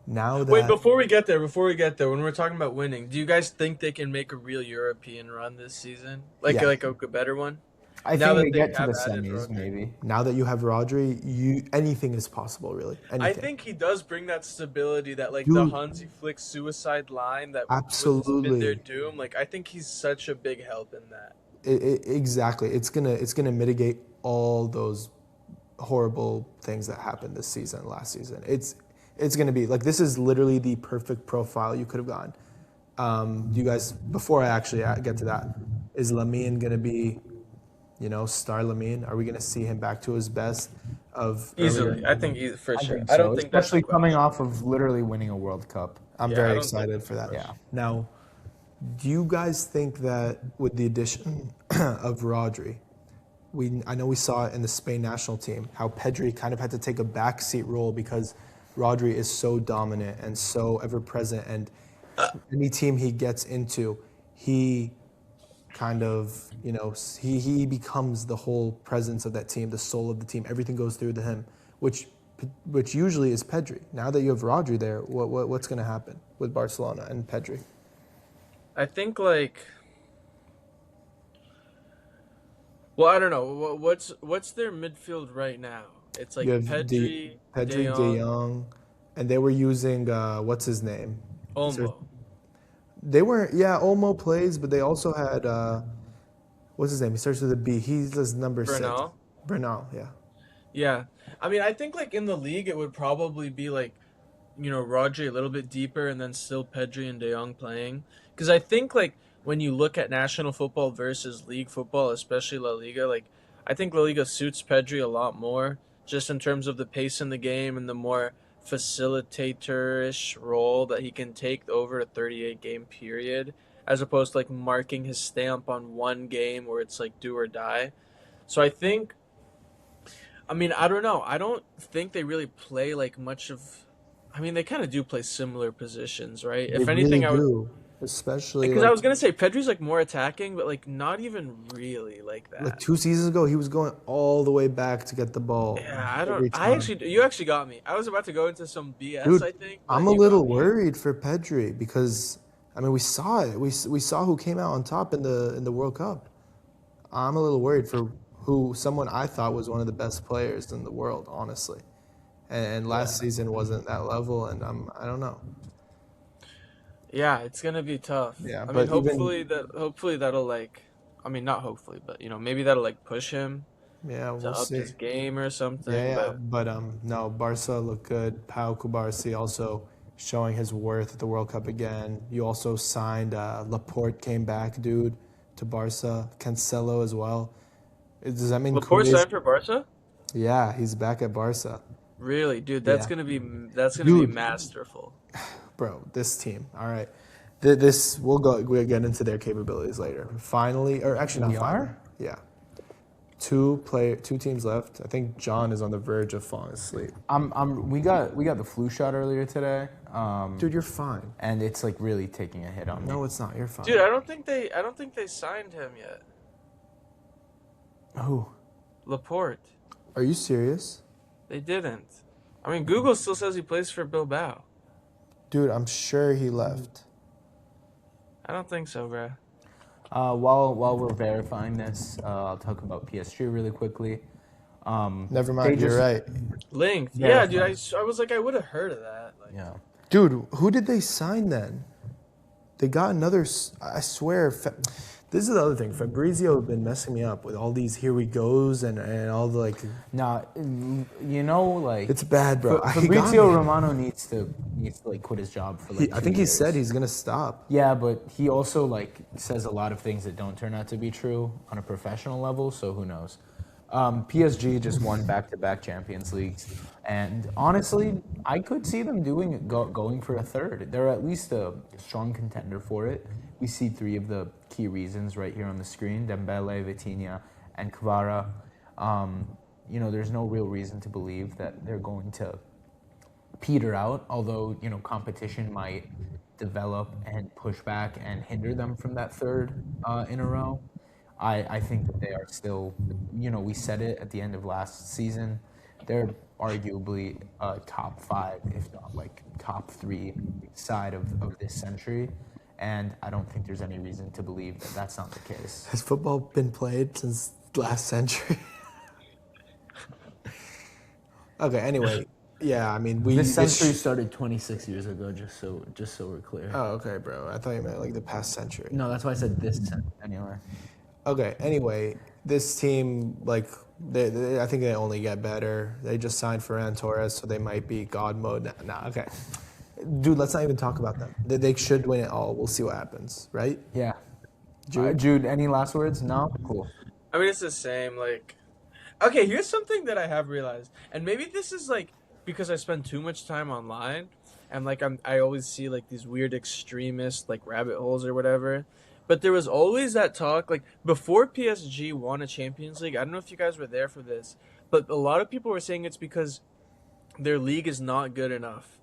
Now that Wait, before we get there, when we're talking about winning, do you guys think they can make a real European run this season? Like Yeah. like a better one? I Now think that they they get to have the added semis, Rodri. maybe. now that you have Rodri, anything is possible, really. Anything. I think he does bring that stability that like the Dude. Hansi Flick suicide line that Absolutely. was been their doom. Like I think he's such a big help in that. Exactly. It's gonna mitigate all those horrible things that happened this season, last season. It's gonna be like this is literally the perfect profile you could have gotten. You guys, before I actually get to that, is Lamine gonna be, star Lamine? Are we gonna see him back to his best of Easily, earlier? I think for sure. think I don't so, think that's especially the coming question. off of literally winning a World Cup. I'm Yeah, I very don't excited think for that. Yeah. Now, do you guys think that with the addition of Rodri, I know we saw it in the Spain national team, how Pedri kind of had to take a backseat role because Rodri is so dominant and so ever present, and any team he gets into, he kind of, he becomes the whole presence of that team, the soul of the team. Everything goes through to him, which usually is Pedri. Now that you have Rodri there, what's going to happen with Barcelona and Pedri? I think like. Well, I don't know. What's their midfield right now? It's like You have Pedri, De Jong, and they were using what's his name? Olmo. They were Olmo plays, but they also had what's his name? He starts with a B. He's his number Bernal? 6. Bernal, yeah. Yeah, I mean, I think like in the league, it would probably be like, Rodri a little bit deeper, and then still Pedri and De Jong playing. Because I think like when you look at national football versus league football, especially La Liga, like I think La Liga suits Pedri a lot more, just in terms of the pace in the game and the more facilitator-ish role that he can take over a 38 game period, as opposed to like marking his stamp on one game where it's like do or die. So I think. I mean, I don't know. I don't think they really play like much of. I mean, they kind of do play similar positions, right? They If anything, really do. especially Because I was gonna say Pedri's like more attacking, but like not even really like like that. 2 seasons ago, he was going all the way back to get the ball Yeah, I don't. every I time. actually, you actually got me. I was about to go into some BS, Dude, I think, I'm but a you got little me. worried for Pedri because I mean we saw it. We saw who came out on top in the World Cup. I'm a little worried for who someone I thought was one of the best players in the world, honestly. And last Yeah, season wasn't that level, and I don't know. yeah, it's gonna be tough. Yeah, I mean, but even hopefully that'll like, I mean, not hopefully, but maybe that'll like push him yeah, to we'll up see. his game or Yeah, something. yeah, But but no, Barca looked good. Pau Cubarsí also showing his worth at the World Cup again. You also signed Laporte came back, dude, to Barca. Cancelo as well. Does that mean Laporte Koundé's? signed for Barca? Yeah, he's back at Barca. Really, dude, Yeah, that's gonna be dude, masterful. bro, this team. All right, this we'll get into their capabilities later. Finally, or actually not We finally. are? Yeah, two teams left. I think John is on the verge of falling asleep. We got the flu shot earlier today. Dude, you're fine. And it's like really taking a hit on me. No, it's not. You're fine. Dude, I don't think they signed him yet. Who? Laporte. Are you serious? They didn't. I mean, Google still says he plays for Bilbao. Dude, I'm sure he left. I don't think so, bro. While we're verifying this, I'll talk about PSG really quickly. Never They mind, you're just- right. Linked. Yeah, Yeah, dude. I was like, I would have heard of that. Like, Yeah. Dude, who did they sign then? They got another. I swear, this is the other thing. Fabrizio has been messing me up with all these here we goes and all the like. Nah, you know, like It's bad, bro. He got Fabrizio me. Romano needs to like quit his job for like. I 2 think he years. said he's gonna stop. Yeah, but he also like says a lot of things that don't turn out to be true on a professional level. So who knows? PSG just won back-to-back Champions Leagues, and honestly, I could see them going for a third. They're at least a strong contender for it. We see 3 of the key reasons right here on the screen: Dembele, Vitinha, and Kvara. There's no real reason to believe that they're going to peter out, although, competition might develop and push back and hinder them from that third in a row. I think that they are still, we said it at the end of last season, they're arguably a top 5, if not like top 3 side of this century. And I don't think there's any reason to believe that that's not the case. Has football been played since last century? Okay. Anyway, yeah. I mean, This century started 26 years ago, just so we're clear. Oh, okay, bro. I thought you meant like the past century. No, that's why I said this century. Anyway. Okay. Anyway, this team, like, I think they only get better. They just signed Ferran Torres, so they might be God mode. Nah, okay. Dude, let's not even talk about them. They should win it all. We'll see what happens, right? Yeah. Jude? Jude, any last words? No? Cool. I mean, it's the same. Like, okay, here's something that I have realized, and maybe this is like because I spend too much time online, and like I always see like these weird extremist like rabbit holes or whatever. But there was always that talk like before PSG won a Champions League. I don't know if you guys were there for this, but a lot of people were saying it's because their league is not good enough,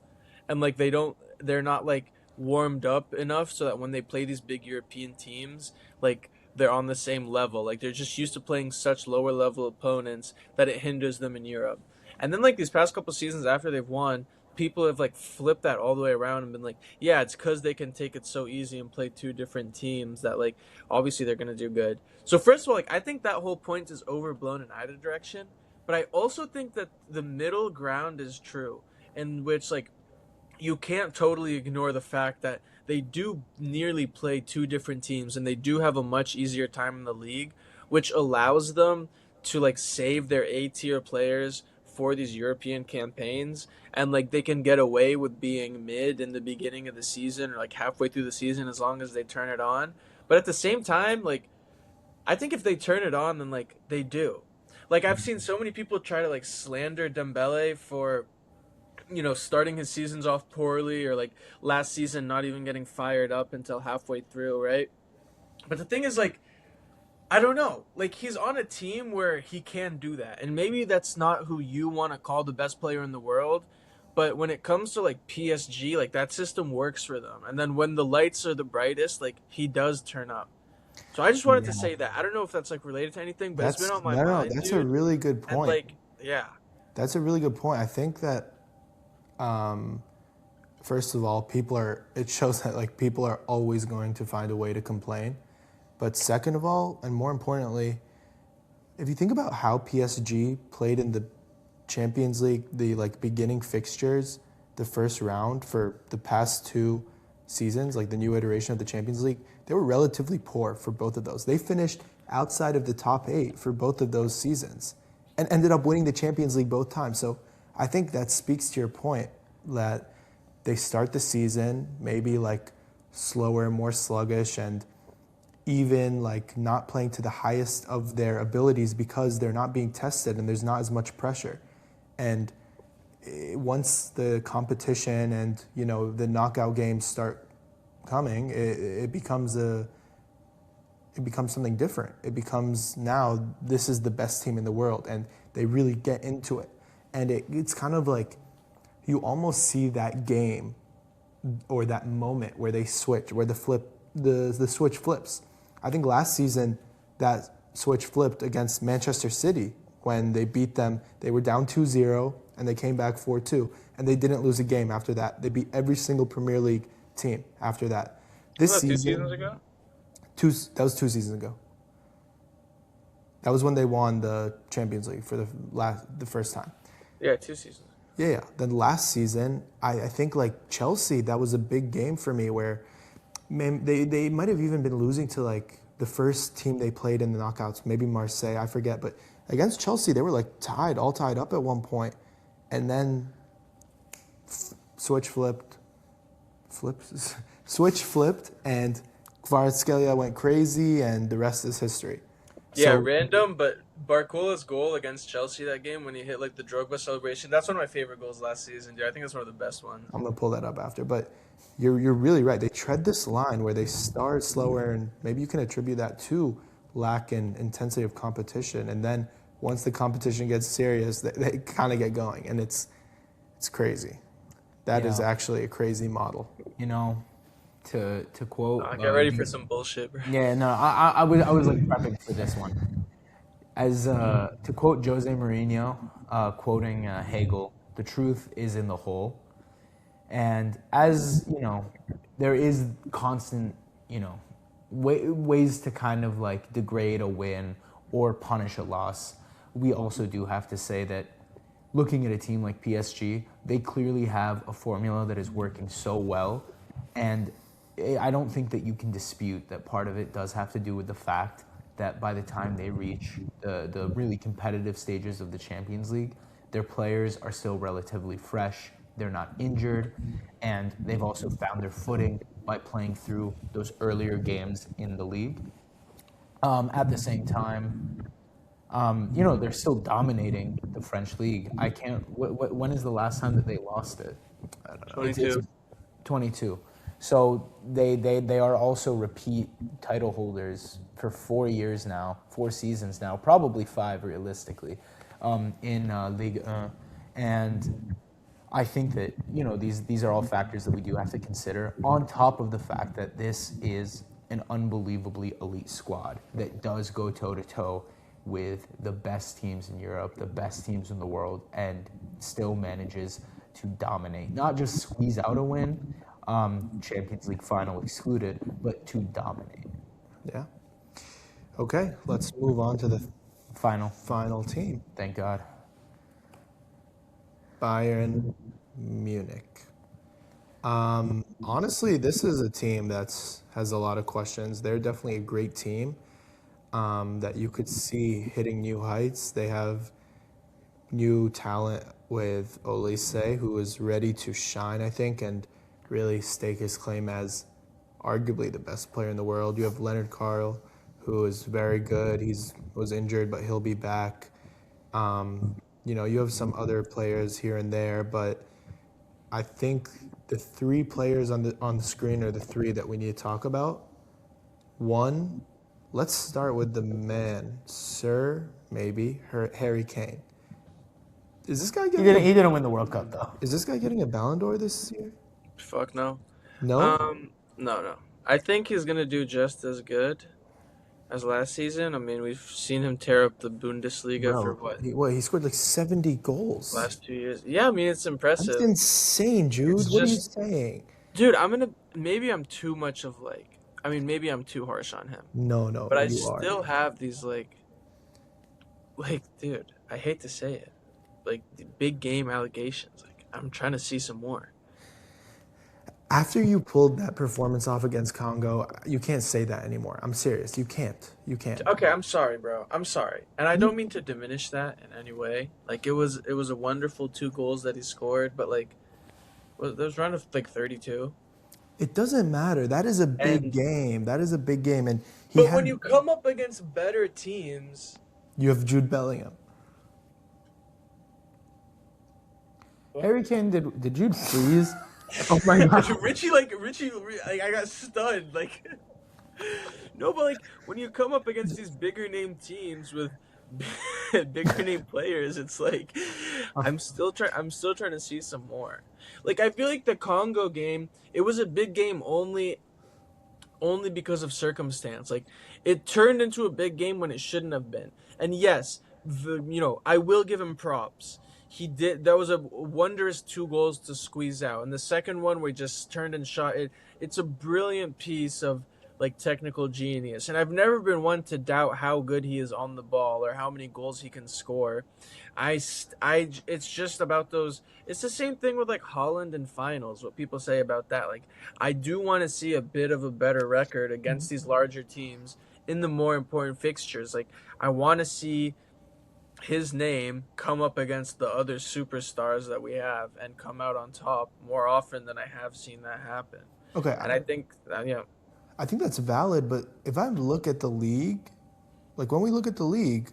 and like they're not like warmed up enough so that when they play these big European teams, like they're on the same level. Like they're just used to playing such lower level opponents that it hinders them in Europe. And then like these past couple seasons after they've won, people have like flipped that all the way around and been like, yeah, it's because they can take it so easy and play 2 different teams that like obviously they're gonna do good. So first of all, like I think that whole point is overblown in either direction. But I also think that the middle ground is true, in which like you can't totally ignore the fact that they do nearly play 2 different teams and they do have a much easier time in the league, which allows them to like save their A tier players for these European campaigns, and like they can get away with being mid in the beginning of the season or like halfway through the season as long as they turn it on. But at the same time, like I think if they turn it on, then like they do. Like I've seen so many people try to like slander Dembele for starting his seasons off poorly, or like last season not even getting fired up until halfway through, right? But the thing is, like, I don't know. Like, he's on a team where he can do that. And maybe that's not who you want to call the best player in the world, But when it comes to like PSG, like that system works for them. And then when the lights are the brightest, like he does turn up. So I just wanted to Yeah, say that. I don't know if that's like related to anything, but it's been That's on my no, mind, that's a dude. really good And point. like, yeah. That's a really good point. I think that first of all, it shows that like people are always going to find a way to complain. But second of all, and more importantly, if you think about how PSG played in the Champions League, the like beginning fixtures, the first round for the past two seasons, like the new iteration of the Champions League, they were relatively poor for both of those. They finished outside of the top 8 for both of those seasons and ended up winning the Champions League both times. So I think that speaks to your point that they start the season maybe like slower, more sluggish, and even like not playing to the highest of their abilities because they're not being tested and there's not as much pressure. And once the competition and the knockout games start coming, it becomes something different. It becomes now this is the best team in the world, and they really get into it. And it's kind of like you almost see that game or that moment where they switch, where the switch flips. I think last season that switch flipped against Manchester City when they beat them. They were down 2-0 and they came back 4-2, and they didn't lose a game after that. They beat every single Premier League team after that. This Was that 2 seasons season, ago? that was 2 seasons ago. That was when they won the Champions League for the first time. Yeah, 2 seasons. Yeah. Then last season, I think like Chelsea, that was a big game for me where they might have even been losing to like the first team they played in the knockouts, maybe Marseille, I forget. But against Chelsea, they were like all tied up at one point, and then switch flipped, and Kvaratskhelia went crazy, and the rest is history. Yeah, So random, but Barcola's goal against Chelsea that game when he hit like the Drogba celebration, that's one of my favorite goals last season, dude. I think that's one of the best ones. I'm gonna pull that up after, but you're really right. They tread this line where they start slower, and maybe you can attribute that to lack in intensity of competition, and then once the competition gets serious, they kind of get going, and it's crazy. That is Yeah. actually a crazy model. To quote. Get ready for some bullshit, bro. Yeah, no, I was like prepping for this one. As to quote Jose Mourinho, quoting Hegel, the truth is in the hole. And as there is constant ways to kind of like degrade a win or punish a loss. We also do have to say that looking at a team like PSG, they clearly have a formula that is working so well, and I don't think that you can dispute that part of it does have to do with the fact that by the time they reach the really competitive stages of the Champions League, their players are still relatively fresh, they're not injured, and they've also found their footing by playing through those earlier games in the league. At the same time, they're still dominating the French league. I can't. When is the last time that they lost it? I don't know. 22. 22. So they are also repeat title holders for 4 years now, 4 seasons now, probably 5 realistically, in Ligue 1. And I think that these are all factors that we do have to consider. On top of the fact that this is an unbelievably elite squad that does go toe to toe with the best teams in Europe, the best teams in the world, and still manages to dominate. Not just squeeze out a win, Champions League final excluded, but to dominate. Yeah. Okay, let's move on to the Final. final team, Thank God. Bayern Munich. Honestly, this is a team has a lot of questions. They're definitely a great team that you could see hitting new heights. They have new talent with Olise, who is ready to shine, I think, and really stake his claim as arguably the best player in the world. You have Leonard Carl, who is very good. Was injured, but he'll be back. You have some other players here and there, but I think the 3 players on the screen are the 3 that we need to talk about. One, let's start with the man, Harry Kane. Is this guy He getting? didn't. He didn't win the World Cup though. Is this guy getting a Ballon d'Or this year? Fuck no. No. No. I think he's gonna do just as good as last season. I mean, we've seen him tear up the Bundesliga for what He scored like 70 goals. last 2 years. Yeah, I mean it's That's impressive, insane, Jude. It's What are you just- saying? dude. Maybe I'm too much of like. I mean, maybe I'm too harsh on him, No, but I you are. still have these like, dude. I hate to say it, like the big game allegations. Like I'm trying to see some more. After you pulled that performance off against Congo, you can't say that anymore. I'm serious. You can't. Okay, I'm sorry, bro. I'm sorry, and I don't mean to diminish that in any way. Like it was a wonderful 2 goals that he scored, but like, those round of like 32. It doesn't matter. That is a big And- game. That is a big game, and When you come up against better teams, you have Jude Bellingham. Harry Kane did Jude freeze? Oh my god. Richie, I got stunned. Like, no, but like when you come up against these bigger name teams with bigger name players, it's like I'm still trying to see some more. Like I feel like the Congo game, it was a big game only because of circumstance. Like it turned into a big game when it shouldn't have been. And yes, I will give him props. He did. That was a wondrous 2 goals to squeeze out, and the second one we just turned and shot it. It's a brilliant piece of like technical genius, and I've never been one to doubt how good he is on the ball or how many goals he can score. It's just about those. It's the same thing with like Holland and finals. What people say about that, like I do want to see a bit of a better record against these larger teams in the more important fixtures. Like I want to see his name come up against the other superstars that we have and come out on top more often than I have seen that happen. Okay, And I think I think that's valid, but if I look at the league, like when we look at the league,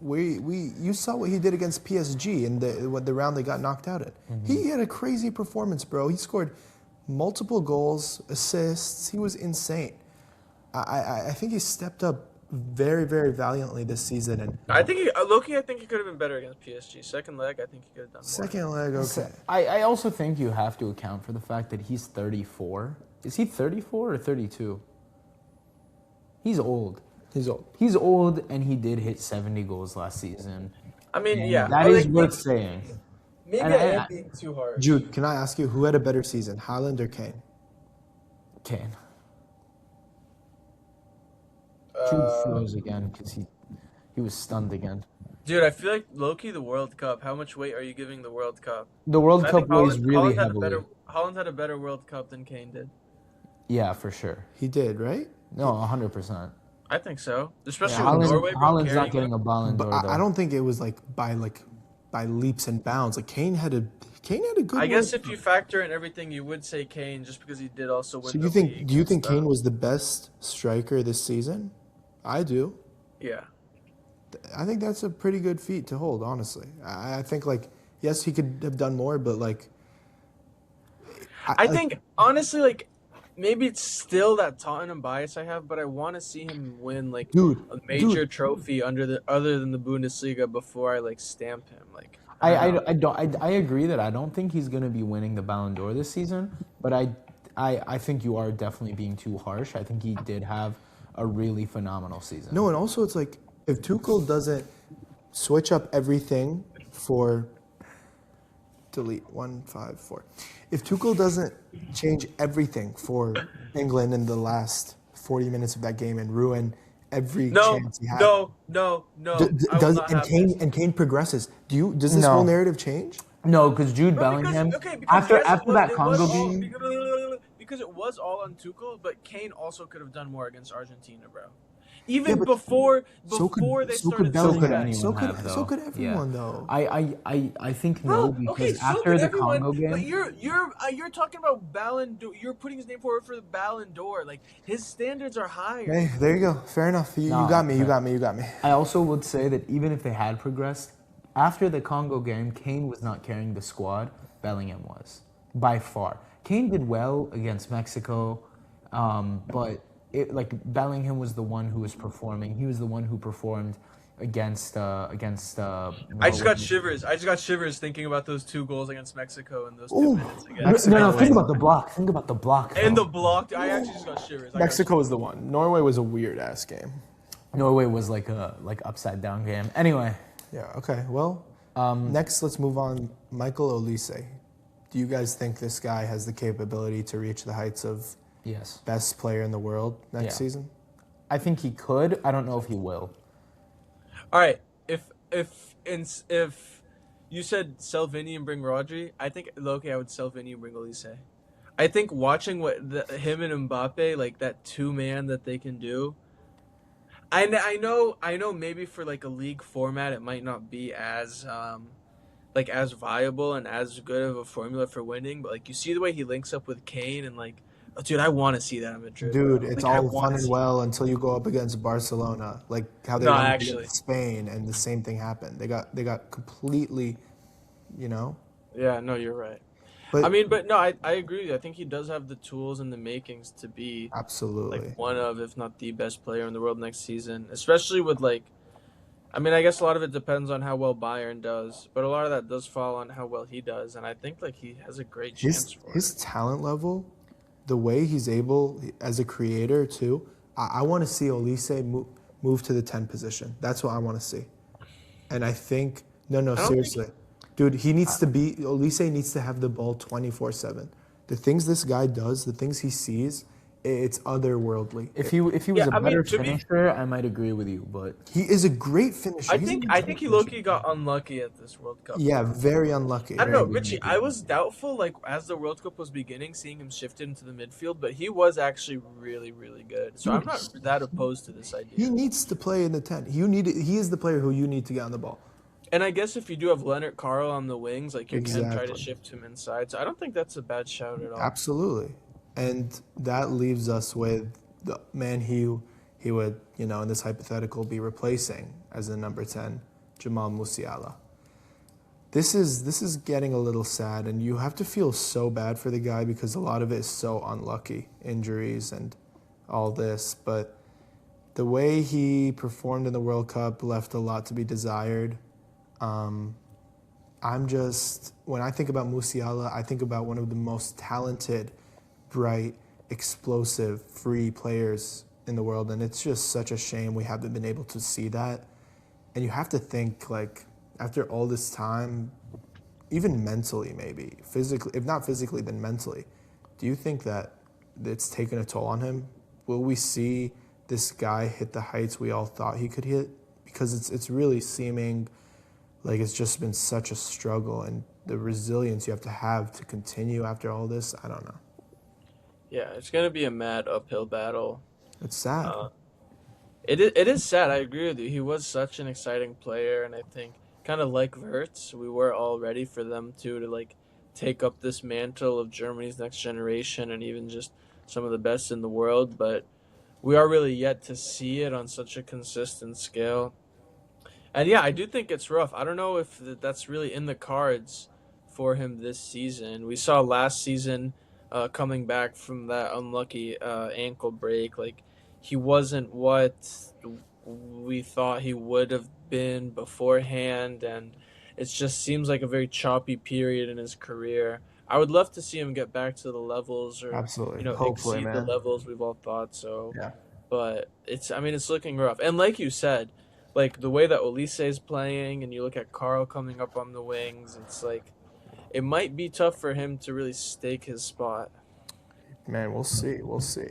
you saw what he did against PSG in the round they got knocked out in. He had a crazy performance, bro. He scored multiple goals, assists. He was insane. I think he stepped up very, very valiantly this season. And I think I think he could have been better against PSG. Second leg, I think he could have done more. second leg, okay. I also think you have to account for the fact that he's 34. Is he 34 or 32? He's old. He's old. He's old, and he did hit 70 goals last season. I mean, And yeah, that is worth saying. maybe and I I- am being too harsh. Jude, can I ask you who had a better season, Haaland or Kane? Kane. Jude froze again because he was stunned again. Dude, I feel like low-key the World Cup. How much weight are you giving the World Cup? The World I Cup think weighs really heavily. Holland had a better World Cup than Kane did. Yeah, for sure. He did, right? No, 100%. I think so, especially Yeah, with Norway. Bro, Holland's carrying not getting them. a Ballon But d'Or, though. I don't think it was by leaps and bounds. Like Kane had a good. I guess World if you factor in everything, you would say Kane, just because he did also win. So the you think? league Do you and think stuff. Kane was the best striker this season? I do. Yeah. I think that's a pretty good feat to hold. Honestly, I think like yes, he could have done more, but like I think honestly, like maybe it's still that Tottenham bias I have, but I want to see him win like Dude, a major trophy other than the Bundesliga before I like stamp him. Like I agree that I don't think he's going to be winning the Ballon d'Or this season, but I think you are definitely being too harsh. I think he did have a really phenomenal season. No, and also it's like if Tuchel doesn't switch up everything for delete 154. If Tuchel doesn't change everything for England in the last 40 minutes of that game and ruin every chance he had. No. And Kane progresses. Does this No. whole narrative change? No, because Jude Bellingham, after that Congo game, because it was all on Tuchel, but Kane also could have done more against Argentina, bro. Even before they started Bellingham. scoring. anyone So could have, though. so could everyone Yeah. though. I think Bro, no, because okay, so after could the everyone, Congo but game, you're talking about Ballon d'Or. You're putting his name forward for the Ballon d'Or. Like his standards are higher. Hey, there you go. Fair enough. You Nah, got me. You fair. got me. You got me. I also would say that even if they had progressed, after the Congo game, Kane was not carrying the squad. Bellingham was, by far. Kane did well against Mexico, but Bellingham was the one who was performing. He was the one who performed against I just Norway. got shivers. I just got shivers thinking about those 2 goals against Mexico in those 2 Ooh, minutes again. Mexico Think was about the block. Think about the block. And Though. the block. I actually just got shivers. Mexico was the one. Norway was a weird ass game. Norway was like a upside down game. Anyway, Yeah. Okay. Well, next let's move on. Michael Olise. Do you guys think this guy has the capability to reach the heights of yes, best player in the world next Yeah. season? I think he could. I don't know if he will. All right. If you said sell Vinny and bring Rodri, I think Loki I would sell Vinny and bring Olise. I think watching what him and Mbappe, like that 2-man that they can do. I know maybe for like a league format it might not be as like as viable and as good of a formula for winning, but like you see the way he links up with Kane and like, oh, dude, I want to see that in Madrid. Dude, bro. it's Like, I all wanna fun and see well until you go up against Barcelona, like how they No, went up actually. against Spain, and the same thing happened. They got completely, you know. Yeah, no, you're right. But I mean, but no, I agree with you. I think he does have the tools and the makings to be absolutely, like one of, if not the best player in the world next season. Especially with like, I mean, I guess a lot of it depends on how well Bayern does, but a lot of that does fall on how well he does, and I think like he has a great chance for his it. talent level, the way he's able as a creator too. I want to see Olise move to the 10 position. That's what I want to see. And I think no, don't think- seriously, dude, he needs to be. Olise needs to have the ball 24/7. The things this guy does, the things he sees, it's otherworldly. If he was Yeah, a I mean, better to be- finisher, I might agree with you. But He is a great finisher. I He's think an I insane think he finisher. low-key got unlucky at this World Cup. Yeah, very unlucky. I don't know, Richie. I was doubtful, like as the World Cup was beginning, seeing him shifted into the midfield, but he was actually really, really good. So I'm not that opposed to this He idea. needs to play in the 10. He is the player who you need to get on the ball. And I guess if you do have Leonard Carl on the wings, like you can try to Exactly. shift him inside. So I don't think that's a bad shout at all. Absolutely. And that leaves us with the man he would, you know, in this hypothetical be replacing as the number 10, Jamal Musiala. This is getting a little sad, and you have to feel so bad for the guy because a lot of it is so unlucky, injuries and all this, but the way he performed in the World Cup left a lot to be desired. When I think about Musiala, I think about one of the most talented, bright, explosive, free players in the world, and it's just such a shame we haven't been able to see that. And you have to think, like, after all this time, even mentally maybe, physically, if not physically, then mentally, do you think that it's taken a toll on him? Will we see this guy hit the heights we all thought he could hit? Because it's really seeming like it's just been such a struggle, and the resilience you have to continue after all this, I don't know. Yeah, it's gonna be a mad uphill battle. It's sad. It is sad. I agree with you. He was such an exciting player, and I think kind of like Wirtz, we were all ready for them to like take up this mantle of Germany's next generation and even just some of the best in the world. But we are really yet to see it on such a consistent scale. And yeah, I do think it's rough. I don't know if that's really in the cards for him this season. We saw last season coming back from that unlucky ankle break. Like, he wasn't what we thought he would have been beforehand, and it just seems like a very choppy period in his career. I would love to see him get back to the levels, or Absolutely. Hopefully, exceed the man. levels we've all thought so. Yeah. But it's looking rough. And like you said, like the way that Olise is playing, and you look at Carl coming up on the wings, it's like it might be tough for him to really stake his spot. Man, we'll see. We'll see.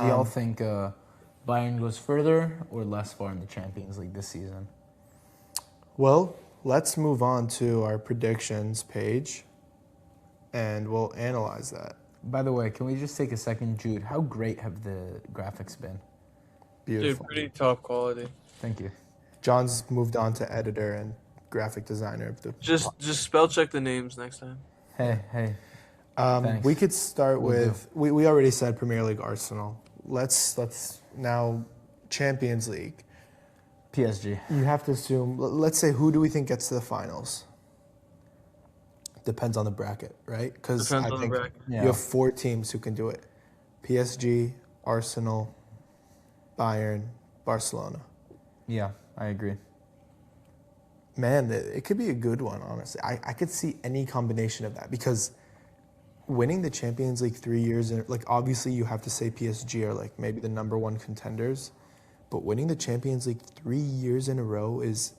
do y'all think Bayern goes further or less far in the Champions League this season? Well, let's move on to our predictions page, and we'll analyze that. By the way, can we just take a second, Jude? How great have the graphics been? Beautiful. Dude, pretty top quality. Thank you. John's moved on to editor and graphic designer of the. Just spell check the names next time. Hey. Thanks. We could start Will with we already said Premier League Arsenal. Let's now Champions League. PSG. You have to assume. Let's say, who do we think gets to the finals? Depends on the bracket, right? Because Depends I on the think bracket. Yeah. you have 4 teams who can do it: PSG, Arsenal, Bayern, Barcelona. Yeah. I agree. Man, it could be a good one, honestly. I could see any combination of that because winning the Champions League 3 years in, like, obviously you have to say PSG are like maybe the number one contenders, but winning the Champions League 3 years in a row is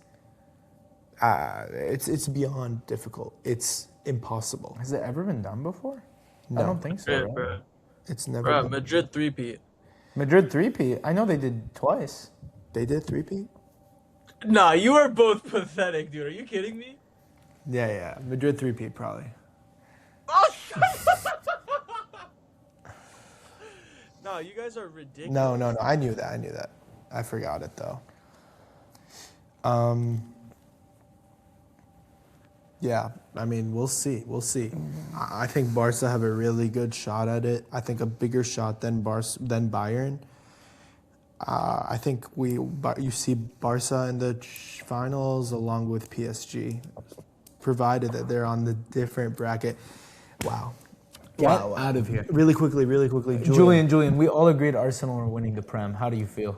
it's beyond difficult. It's impossible. Has it ever been done before? I No, don't think so, Yeah, right? bro. it's never Bro, been. Madrid three-peat. Madrid three-peat. I know they did twice. They did three-peat? Nah, you are both pathetic, dude. Are you kidding me? Yeah. Madrid three-peat probably. Oh, no, you guys are ridiculous. No. I knew that. I forgot it though. Yeah, I mean, we'll see. I think Barca have a really good shot at it. I think a bigger shot than Bayern. I think you see Barca in the finals along with PSG, provided that they're on the different bracket. Wow. Get Wow. out of here. Really quickly, Julian, we all agreed Arsenal are winning the Prem. How do you feel?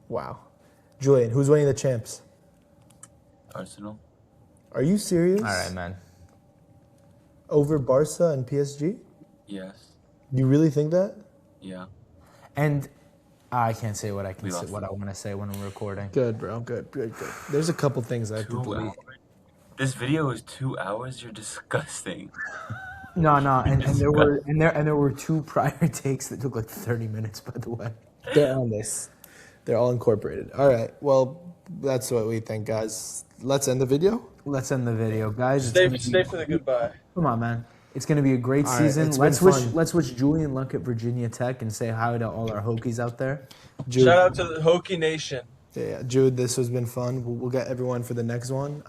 Wow. Julian, who's winning the champs? Arsenal. Are you serious? All right, man. Over Barca and PSG? Yes. You really think that? Yeah. And I can't say what I We lost what I want to say when we're recording. Good, bro. Good. There's a couple things I have to 2 delete. hours. This video is 2 hours. You're disgusting. No, and there were two prior takes that took like 30 minutes, by the way. They're on this. They're all incorporated. All right. Well, that's what we think, guys. Let's end the video. Let's end the video, guys. Stay for the goodbye. Come on, man. It's gonna be a great All right, season. it's Let's been wish fun. Julian luck at Virginia Tech and say hi to all our Hokies out there. Jude, Shout out to the Hokie Nation. Yeah, Jude, this has been fun. We'll get everyone for the next one.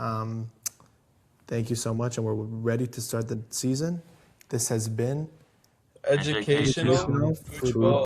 Thank you so much, and we're ready to start the season. This has been Educational Educational football.